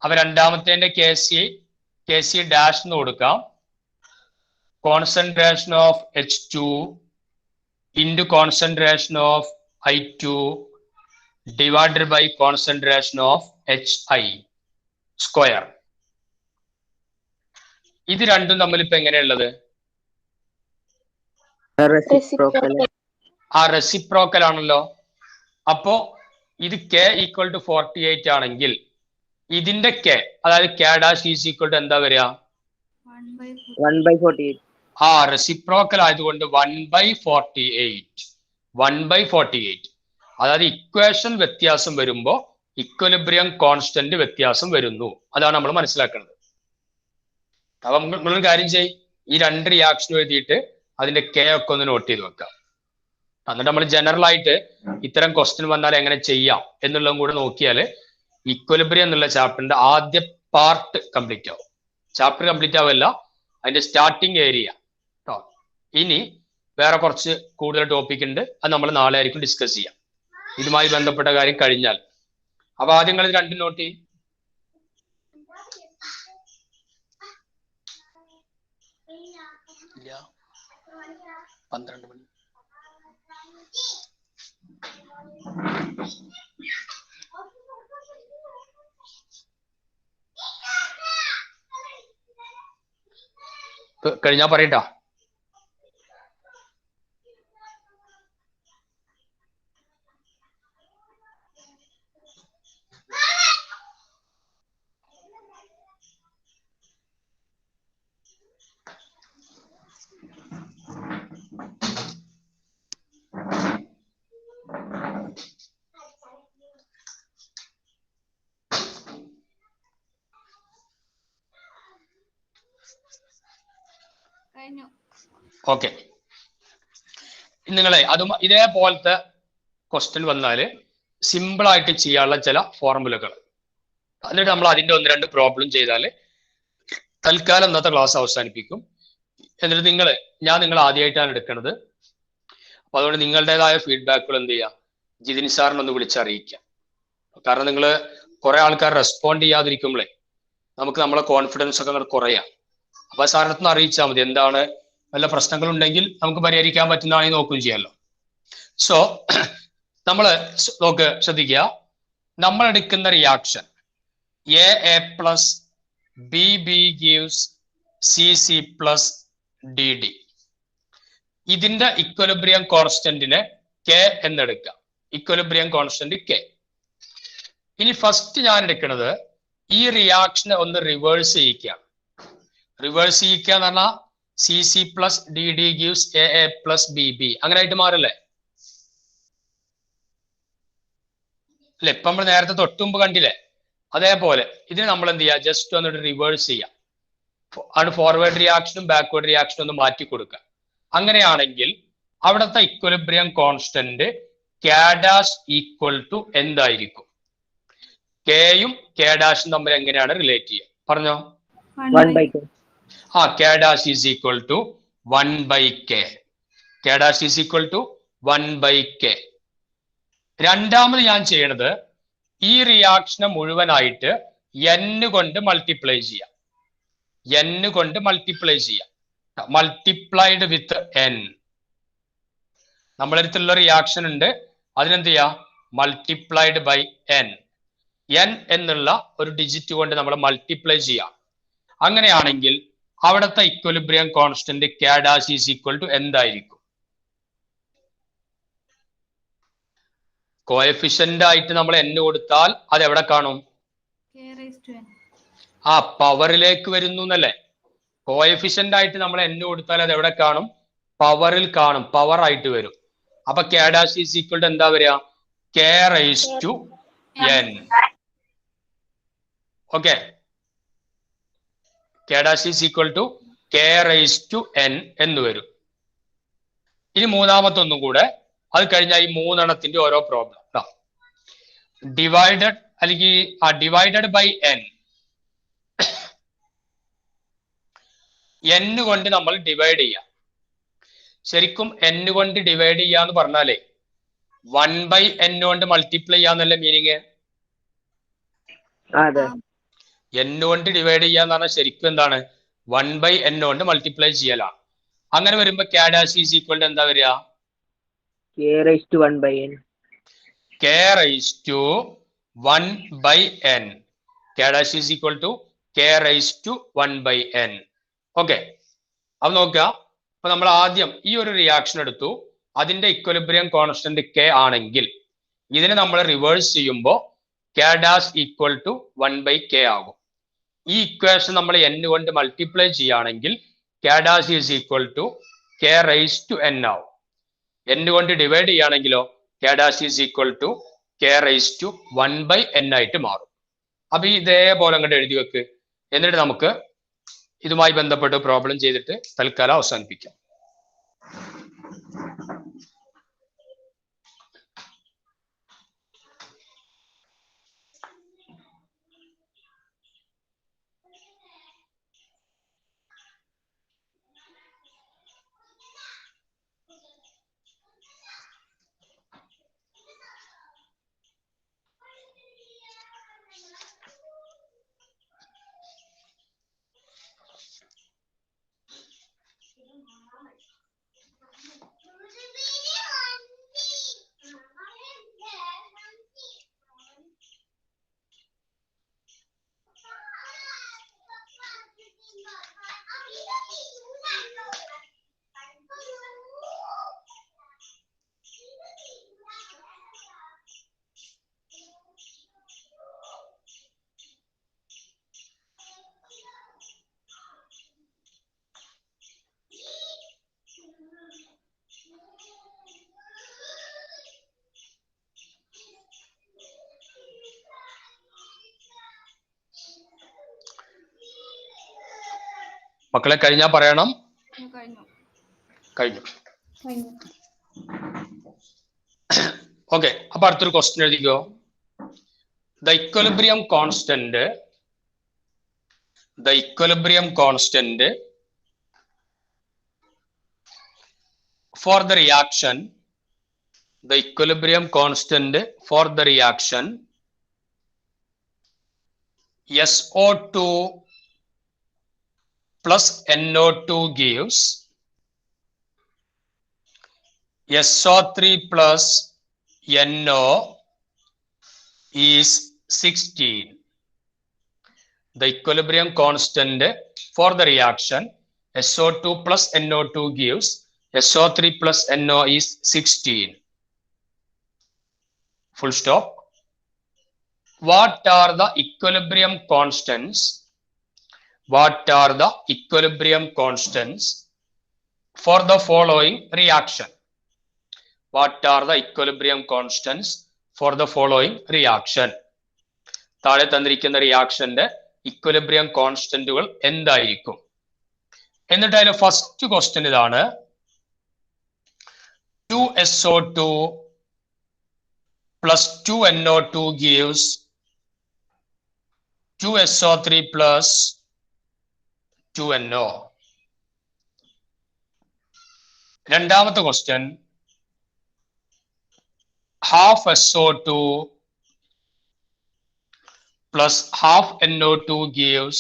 അപ്പൊ രണ്ടാമത്തേന്റെ KC ഡാഷ് എന്ന് കൊടുക്കാം. Concentration of H2 into concentration of I2 divided by concentration of HI square. ഇത് രണ്ടും തമ്മിൽ ഇപ്പൊ എങ്ങനെയുള്ളത്? റെസിപ്രോക്കൽ ആണല്ലോ. അപ്പോ ഇത് K equal to 48 ആണെങ്കിൽ ഇതിന്റെ K, അതായത് K dash is equal to എന്താ വരിക? 1/48. റെസിപ്രോക്കൽ ആയതുകൊണ്ട് 1/48. അതായത് ഇക്വേഷൻ വ്യത്യാസം വരുമ്പോ ഇക്വലിബ്രിയം കോൺസ്റ്റന്റ് വ്യത്യാസം വരുന്നു. അതാണ് നമ്മൾ മനസ്സിലാക്കുന്നത്. അപ്പൊ നമ്മളൊരു കാര്യം ചെയ്യും, ഈ രണ്ട് റിയാക്ഷൻ എഴുതിയിട്ട് അതിന്റെ K ഒക്കെ ഒന്ന് നോട്ട് ചെയ്ത് വെക്കാം. എന്നിട്ട് നമ്മൾ ജനറൽ ആയിട്ട് ഇത്തരം ക്വസ്റ്റ്യൻ വന്നാൽ എങ്ങനെ ചെയ്യാം എന്നുള്ളതും കൂടെ നോക്കിയാല് ഇക്വലിബ്രിയം എന്നുള്ള ചാപ്റ്ററിന്റെ ആദ്യ പാർട്ട് കംപ്ലീറ്റ് ആവും. ചാപ്റ്റർ കംപ്ലീറ്റ് ആവില്ല, അതിന്റെ സ്റ്റാർട്ടിങ് ഏരിയ. ഇനി വേറെ കുറച്ച് കൂടുതൽ ടോപ്പിക് ഉണ്ട്, അത് നമ്മൾ നാളെ ആയിരിക്കും ഡിസ്കസ് ചെയ്യാം, ഇതുമായി ബന്ധപ്പെട്ട കാര്യം കഴിഞ്ഞാൽ. അപ്പൊ ആദ്യം നിങ്ങൾ ഇത് രണ്ടും നോട്ട് ചെയ്യും. ഇല്ല, 12 മണി. കഴിഞ്ഞാ പറയട്ടാ. കഴിഞ്ഞു. ഓക്കെ, നിങ്ങളെ അതും ഇതേപോലത്തെ ക്വസ്റ്റ്യൻ വന്നാല് സിമ്പിൾ ആയിട്ട് ചെയ്യാനുള്ള ചില ഫോർമുലകൾ, എന്നിട്ട് നമ്മൾ അതിന്റെ 1-2 പ്രോബ്ലം ചെയ്താൽ തൽക്കാലം ഇന്നത്തെ ക്ലാസ് അവസാനിപ്പിക്കും. എന്നിട്ട് ഞാൻ നിങ്ങൾ ആദ്യമായിട്ടാണ് എടുക്കുന്നത്. അപ്പൊ അതുകൊണ്ട് നിങ്ങളുടേതായ ഫീഡ്ബാക്കുകൾ എന്ത് ചെയ്യുക, ജിതിൻ സാറിനൊന്ന് വിളിച്ചറിയിക്കുക. കാരണം നിങ്ങൾ കുറെ ആൾക്കാർ റെസ്പോണ്ട് ചെയ്യാതിരിക്കുമ്പോഴേ നമുക്ക് നമ്മളെ കോൺഫിഡൻസ് ഒക്കെ അങ്ങോട്ട് കുറയാം. അപ്പൊ സാറിനൊന്ന് അറിയിച്ചാൽ മതി, എന്താണ് വല്ല പ്രശ്നങ്ങളുണ്ടെങ്കിൽ നമുക്ക് പരിഹരിക്കാൻ പറ്റുന്നതാണെങ്കിൽ നോക്കുകയും ചെയ്യാമല്ലോ. സോ ശ്രദ്ധിക്കുക, നമ്മൾ എടുക്കുന്ന reaction A plus B gives C plus D. ഇതിന്റെ ഇക്വലിബ്രിയം കോൺസ്റ്റന്റിനെ കെ എന്നെടുക്കാം. Equilibrium constant K. ഇനി ഫസ്റ്റ് ഞാൻ എടുക്കുന്നത് ഈ റിയാക്ഷനെ ഒന്ന് റിവേഴ്സ് ചെയ്യിക്കുക. റിവേഴ്സ് ചെയ്യിക്കുക എന്ന് പറഞ്ഞാൽ C plus D gives A plus B അങ്ങനെ ആയിട്ട് മാറല്ലേ? അല്ലെ? ഇപ്പൊ നമ്മൾ നേരത്തെ തൊട്ടുമുമ്പ് കണ്ടില്ലേ? അതേപോലെ ഇതിന് നമ്മൾ എന്ത് ചെയ്യുക, ജസ്റ്റ് വന്നിട്ട് റിവേഴ്സ് ചെയ്യാം. ആണ് ഫോർവേഡ് റിയാക്ഷനും ബാക്ക്വേർഡ് റിയാക്ഷനും ഒന്ന് മാറ്റി കൊടുക്കുക. അങ്ങനെയാണെങ്കിൽ അവിടുത്തെ equilibrium constant K dash equal to എന്തായിരിക്കും? കെയും കാഡാഷും തമ്മിൽ എങ്ങനെയാണ് റിലേറ്റ് ചെയ്യുക? പറഞ്ഞോ. 1/k. K dash is equal to 1/k. K dash is equal to 1/k. രണ്ടാമത് ഞാൻ ചെയ്യണത് ഈ റിയാക്ഷനെ മുഴുവനായിട്ട് n കൊണ്ട് മൾട്ടിപ്ലൈ ചെയ്യാം. n കൊണ്ട് മൾട്ടിപ്ലൈ ചെയ്യാം. Multiplied with n. നമ്മളടുത്തുള്ള റിയാക്ഷൻ ഉണ്ട്, അതിനെന്ത് ചെയ്യാം? Multiplied by n. n എന്നുള്ള ഒരു ഡിജിറ്റ് കൊണ്ട് നമ്മൾ മൾട്ടിപ്ലൈ ചെയ്യാം. അങ്ങനെയാണെങ്കിൽ അവിടുത്തെ equilibrium constant K dash is equal to എന്തായിരിക്കും? കോഎഫിഷ്യന്റ് ആയിട്ട് നമ്മൾ n കൊടുത്താൽ അത് എവിടെ കാണും? പവറിലേക്ക് വരുന്നു എന്നല്ലേ? കോഎഫിഷ്യന്റ് ആയിട്ട് നമ്മൾ n കൊടുത്താൽ അത് എവിടെ കാണും? പവറിൽ കാണും, പവർ ആയിട്ട് വരും. അപ്പൊ കാഡാഷ് ഈസ് ഈക്വൽ ടു എന്താ വരിക? k raise to n. Okay, K dash is equal to k raise to n എന്ന് വരും. ഇനി മൂന്നാമത്തെ ഒന്നും കൂടെ, അത് കഴിഞ്ഞാൽ ഈ 3 എണ്ണത്തിന്റെ ഓരോ പ്രോബ്ലം. ഡിവൈഡഡ് അല്ലെങ്കിൽ ഡിവൈഡഡ് ബൈ n. n കൊണ്ട് നമ്മൾ ഡിവൈഡ് ചെയ്യാം. ശരിക്കും n കൊണ്ട് ഡിവൈഡ് ചെയ്യാന്ന് പറഞ്ഞാലേ 1/n കൊണ്ട് മൾട്ടിപ്ലൈ ചെയ്യാന്നല്ല മീനിങ്. n കൊണ്ട് ഡിവൈഡ് ചെയ്യാന്ന് പറഞ്ഞാൽ ശരിക്കും എന്താണ്? 1/n കൊണ്ട് മൾട്ടിപ്ലൈ ചെയ്യലാണ്. അങ്ങനെ വരുമ്പോ കാഡാഷ് ഈസ് ഈക്വൽ ടു എന്താ വരിക? k raised to 1/n. k raised to 1/n. K dash is equal to k raised to 1/n. Okay, അപ്പൊ നോക്കുക. അപ്പൊ നമ്മൾ ആദ്യം ഈ ഒരു റിയാക്ഷൻ എടുത്തു, അതിന്റെ ഇക്വലിബ്രിയം കോൺസ്റ്റന്റ് k ആണെങ്കിൽ ഇതിനെ നമ്മൾ റിവേഴ്സ് ചെയ്യുമ്പോൾ കാഡാഷ് ഈക്വൽ ടു 1/k ആകും. ഈ ഇക്വേഷൻ നമ്മൾ n കൊണ്ട് മൾട്ടിപ്ലൈ ചെയ്യുകയാണെങ്കിൽ K dash is equal to k raise to n ആവും. n കൊണ്ട് ഡിവൈഡ് ചെയ്യുകയാണെങ്കിലോ K dash is equal to k raise to 1/n ആയിട്ട് മാറും. അപ്പൊ ഇതേപോലെ അങ്ങോട്ട് എഴുതി വെക്ക്. എന്നിട്ട് നമുക്ക് ഇതുമായി ബന്ധപ്പെട്ട് പ്രോബ്ലം ചെയ്തിട്ട് തൽക്കാലം അവസാനിപ്പിക്കാം. മക്കളെ കഴിഞ്ഞാൽ പറയണം. കഴിഞ്ഞു. ഓക്കെ, അപ്പൊ അടുത്തൊരു ക്വസ്റ്റ്യൻ എഴുതിക്കോ. The equilibrium constant for the reaction SO2 plus NO2 gives SO3 plus NO is 16. The equilibrium constant for the reaction SO2 plus NO2 gives SO3 plus NO is 16. Full stop. What are the equilibrium constants? For the following reaction? താഴെ തന്നിരിക്കുന്ന റിയാക്ഷന്റെ equilibrium കോൺസ്റ്റന്റുകൾ എന്തായിരിക്കും? എന്നിട്ട് അതിലെ first question ഇതാണ്. 2SO2 plus 2NO2 gives 2SO3 plus 2NO. രണ്ടാമത്തെ question, half SO2 plus half NO2 gives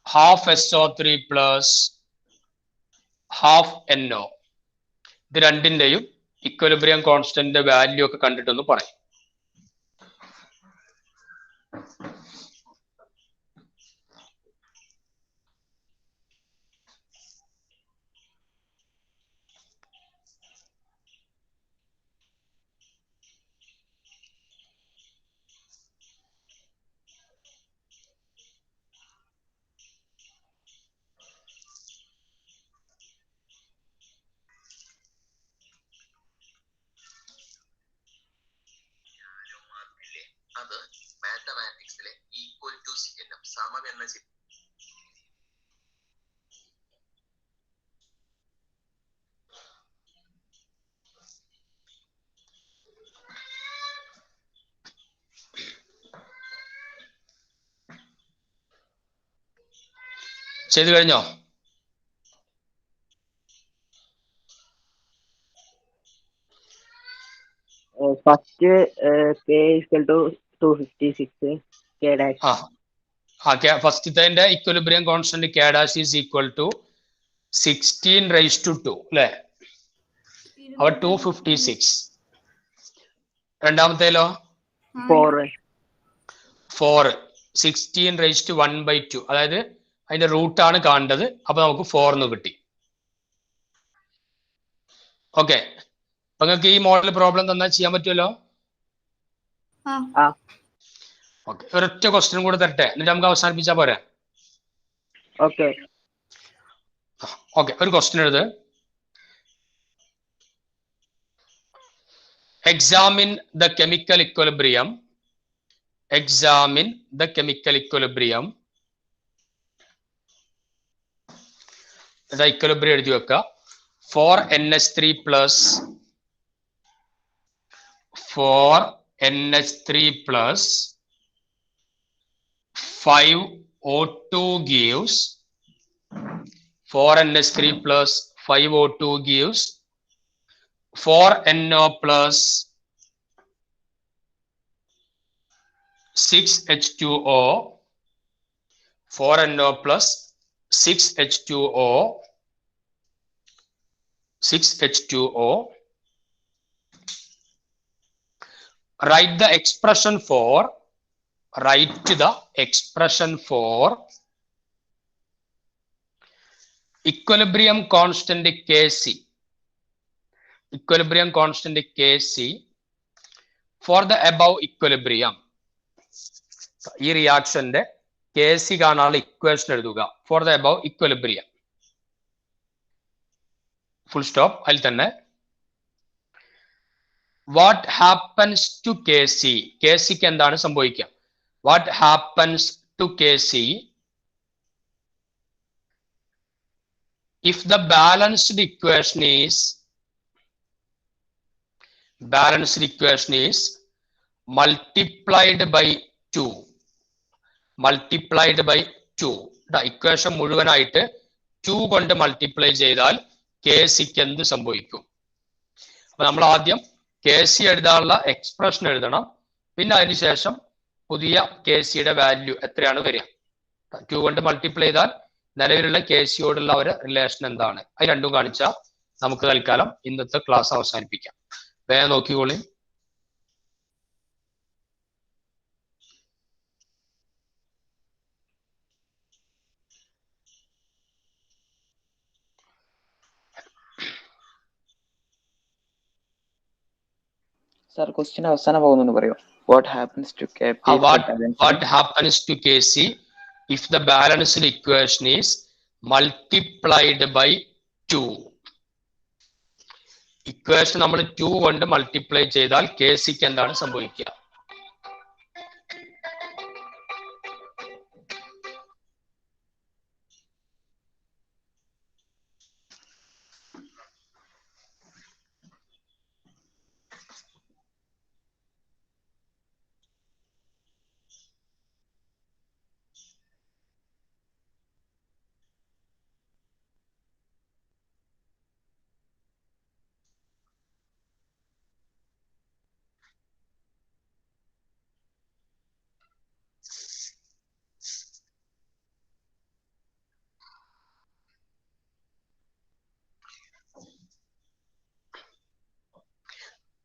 half SO3 plus half NO. ഇത് രണ്ടിന്റെയും equilibrium കോൺസ്റ്റന്റിന്റെ value ഒക്കെ കണ്ടിട്ടൊന്ന് പറയും. അത് മാത്തമാറ്റിക്സിലെ ഈക്വൽ ടു ചിഹ്നം സമം എന്ന ചിഹ്നം. ചെയ്തു കഴിഞ്ഞോ? First, K equal to 256, K dash. ഫസ്റ്റത്തെ equilibrium constant K dash is equal to 16 raised to 2 അല്ലേ? അവ 256. രണ്ടാമത്തേലോ 4 16 raised to 1/2, അതായത് അതിന്റെ റൂട്ടാണ് കാണേണ്ടത്. അപ്പൊ നമുക്ക് 4 എന്ന് കിട്ടി. ഓക്കെ, അപ്പൊ നിങ്ങൾക്ക് ഈ മോഡൽ പ്രോബ്ലം തന്നാൽ ചെയ്യാൻ പറ്റുമല്ലോ. ഓക്കെ, ഒരൊറ്റ ക്വസ്റ്റ്യൻ കൂടെ തരട്ടെ, എന്നിട്ട് നമുക്ക് അവസാനിപ്പിച്ചാ പോരെ? Okay. ഓക്കെ, ഒരു ക്വസ്റ്റ്യൻ എഴുത്. Examine the chemical equilibrium. The equilibrium എഴുതി വെക്കുക. 4NH3 plus 5O2 gives 4NH3 plus 5O2 gives 4NO plus 6H2O. 4NO plus 6H2O. Write the expression for equilibrium constant Kc. For the above equilibrium. ഈ റിയാക്ഷന്റെ Kc കാണാനുള്ള equation എഴുതുക. For the above equilibrium. Full stop. അതിൽ തന്നെ what happens to Kc? Kcക്ക് എന്താണ് സംഭവിക്കുക? What happens to Kc if the balanced equation is multiplied by 2 equation മുഴുവനായിട്ട് 2 കൊണ്ട് multiply ചെയ്താൽ കെ സിക്ക് എന്ത് സംഭവിക്കും? അപ്പൊ നമ്മൾ ആദ്യം കെ സി എഴുതാനുള്ള എക്സ്പ്രഷൻ എഴുതണം. പിന്നെ അതിനുശേഷം പുതിയ കെ സിയുടെ വാല്യൂ എത്രയാണ് വരിക? 2 കൊണ്ട് മൾട്ടിപ്ലൈ ചെയ്താൽ നിലവിലുള്ള കെ സിയോടുള്ള ഒരു റിലേഷൻ എന്താണ്? അത് രണ്ടും കാണിച്ചാൽ നമുക്ക് തൽക്കാലം ഇന്നത്തെ ക്ലാസ് അവസാനിപ്പിക്കാം. വേഗം നോക്കിക്കോളി. സാർ ക്വസ്റ്റ്യൻ അവസാനം പോകുന്നു പറയോ? What happens to what happens to Kc if the balanced equation is multiplied by 2? Equation നമ്മൾ 2 കൊണ്ട് മൾട്ടിപ്ലൈ ചെയ്താൽ കെ സിക്ക് എന്താണ് സംഭവിക്കുക?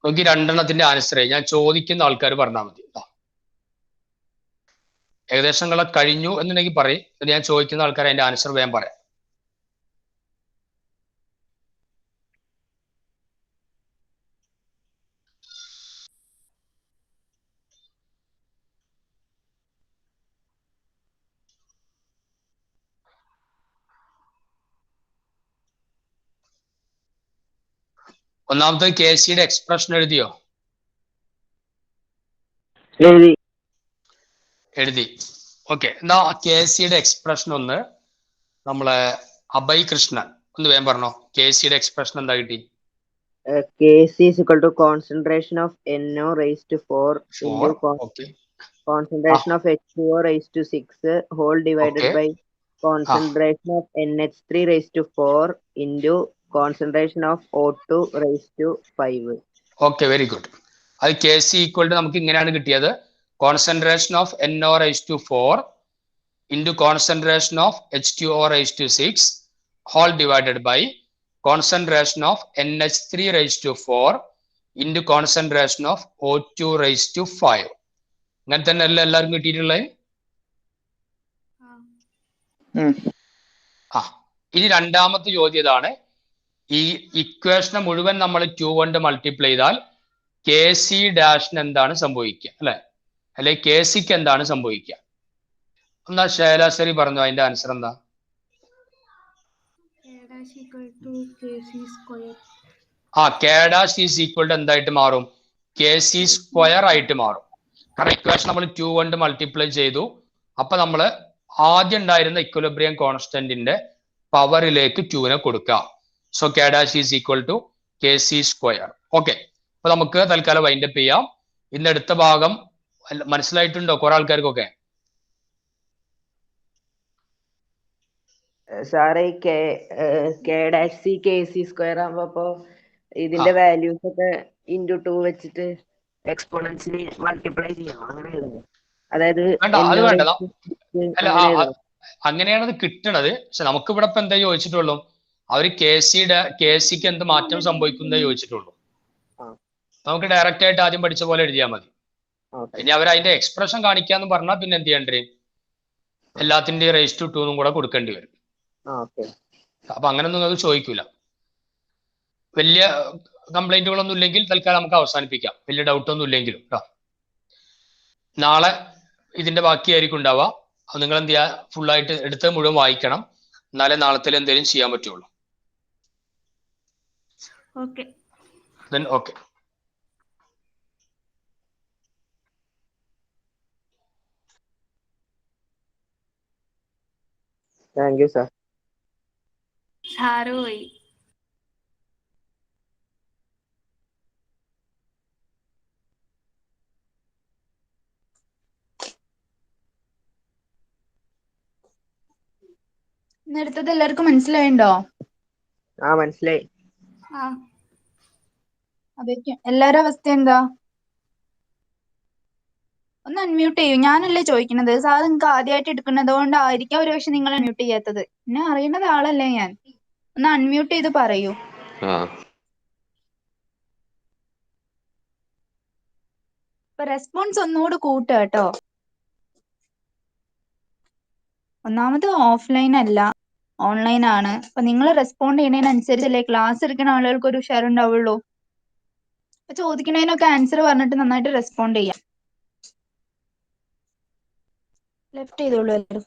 നോക്കി, രണ്ടെണ്ണത്തിന്റെ ആൻസർ ഞാൻ ചോദിക്കുന്ന ആൾക്കാർ പറഞ്ഞാൽ മതി. ഏകദേശം നിങ്ങളെ കഴിഞ്ഞു എന്നുണ്ടെങ്കിൽ പറയും. ഞാൻ ചോദിക്കുന്ന ആൾക്കാർ അതിന്റെ ആൻസർ വേഗം പറയാം. ഒന്നാമത്തെ കെ സിയുടെ എക്സ്പ്രഷൻ എഴുതിയോ? എഴുതി. ഓക്കെ, എന്നാ കെ സിയുടെ എക്സ്പ്രഷൻ ഒന്ന് നമ്മളെ അഭയ് കൃഷ്ണൻ ഒന്ന് വേഗം പറഞ്ഞോ. കെ സിയുടെ എക്സ്പ്രഷൻ എന്താ കിട്ടി? Kc is equal to concentration of NO raised to 4 into concentration of H2O raised to 6 whole divided by concentration of NH3 raised to 4 into concentration of O2 raised to 5. Okay, very good. അത് K C equal to നമുക്ക് ഇങ്ങനെയാണ് കിട്ടിയത്. Concentration of NO raised to 4 into concentration of H2O raised to 6 whole divided by concentration of NH3 raised to 4 into concentration of O2 raised to 5. അങ്ങനെ തന്നെ അല്ല എല്ലാവർക്കും കിട്ടിയിട്ടുള്ളത്? ഇനി രണ്ടാമത്തെ ചോദ്യം ഇതാണ്. ഈ ഇക്വേഷനെ മുഴുവൻ നമ്മൾ 2 കൊണ്ട് മൾട്ടിപ്ലൈ ചെയ്താൽ കെ സി ഡാഷിന് എന്താണ് സംഭവിക്കുക? അല്ലെ കെ സിക്ക് എന്താണ് സംഭവിക്കുക? എന്നാ ശൈലാശ്വരി പറഞ്ഞു, അതിന്റെ ആൻസർ എന്താ? K dash is equal to എന്തായിട്ട് മാറും? കെ സി സ്ക്വയർ ആയിട്ട് മാറും. കാരണം ഇക്വേഷൻ നമ്മൾ 2 കൊണ്ട് മൾട്ടിപ്ലൈ ചെയ്തു. അപ്പൊ നമ്മൾ ആദ്യം ഉണ്ടായിരുന്ന ഇക്വലിബ്രിയം കോൺസ്റ്റന്റിന്റെ പവറിലേക്ക് 2നെ കൊടുക്കുക. So K dash is equal to K C square. Okay, അപ്പൊ നമുക്ക് തൽക്കാലം വൈൻഡപ്പ് ചെയ്യാം. ഇന്ന് അടുത്ത ഭാഗം മനസ്സിലായിട്ടുണ്ടോ കുറെ ആൾക്കാർക്കൊക്കെ? സാറേ K dash C K C square ആകുമ്പോ ഇതിന്റെ വാല്യൂസ് ഒക്കെ ഇൻറ്റു 2 വെച്ചിട്ട് എക്സ്പോണൻഷ്യലി മൾട്ടിപ്ലൈ ചെയ്യണം, അങ്ങനെയല്ലേ? അതായത് അങ്ങനെയാണ് അത് കിട്ടണത്. പക്ഷെ നമുക്ക് ഇവിടെ ഇപ്പൊ എന്താ ചോദിച്ചിട്ടുള്ളൂ? അവര് കെ സിക്ക് എന്ത് മാറ്റം സംഭവിക്കുന്നേ ചോദിച്ചിട്ടുള്ളൂ. നമുക്ക് ഡയറക്റ്റ് ആയിട്ട് ആദ്യം പഠിച്ച പോലെ എഴുതിയാൽ മതി. ഇനി അവർ അതിന്റെ എക്സ്പ്രഷൻ കാണിക്കാന്ന് പറഞ്ഞാൽ പിന്നെ എന്ത് ചെയ്യേണ്ടി? എല്ലാത്തിന്റെയും റേസ് ടു 2 കൂടെ കൊടുക്കേണ്ടി വരും. അപ്പൊ അങ്ങനൊന്നും അത് ചോദിക്കൂല. വലിയ കംപ്ലൈന്റുകളൊന്നും ഇല്ലെങ്കിൽ തൽക്കാലം നമുക്ക് അവസാനിപ്പിക്കാം, വലിയ ഡൗട്ട് ഒന്നും ഇല്ലെങ്കിലും കേട്ടോ. നാളെ ഇതിന്റെ ബാക്കിയായിരിക്കും ഉണ്ടാവുക. അത് നിങ്ങൾ എന്ത് ചെയ്യുക, ഫുള്ളായിട്ട് എടുത്ത് മുഴുവൻ വായിക്കണം. എന്നാലേ നാളത്തെ എന്തെങ്കിലും ചെയ്യാൻ പറ്റുള്ളൂ. Okay. Thank you sir. Sir പോയി. ഇന്നെടുത്തത് എല്ലാവർക്കും മനസ്സിലായിണ്ടോ? ആ മനസ്സിലായി. ആ അതൊക്കെ എല്ലാരുടെ അവസ്ഥ എന്താ? ഒന്ന് അൺമ്യൂട്ട് ചെയ്യൂ. ഞാനല്ലേ ചോദിക്കുന്നത്. സാർ നിങ്ങൾക്ക് ആദ്യമായിട്ട് എടുക്കുന്നത് കൊണ്ടായിരിക്കാം ഒരു പക്ഷെ നിങ്ങൾ അൺമ്യൂട്ട് ചെയ്യാത്തത്. എന്നെ അറിയുന്നത് ആളല്ലേ ഞാൻ. ഒന്ന് അൺമ്യൂട്ട് ചെയ്ത് പറയൂ. ആ ഇപ്പൊ റെസ്പോൺസ് ഒന്നുകൂടി കൂട്ടുക കേട്ടോ. ഒന്നാമത് ഓഫ്ലൈൻ അല്ല, ഓൺലൈൻ ആണ്. അപ്പൊ നിങ്ങൾ റെസ്പോണ്ട് ചെയ്യുന്നതിനനുസരിച്ചല്ലേ ക്ലാസ് എടുക്കുന്ന ആളുകൾക്ക് ഒരു ഷെയർ ഉണ്ടാവുള്ളൂ. അപ്പൊ ചോദിക്കുന്നതിനൊക്കെ ആൻസർ പറഞ്ഞിട്ട് നന്നായിട്ട് റെസ്പോണ്ട് ചെയ്യാം. ലെഫ്റ്റ് ചെയ്തോളൂ എല്ലാവരും.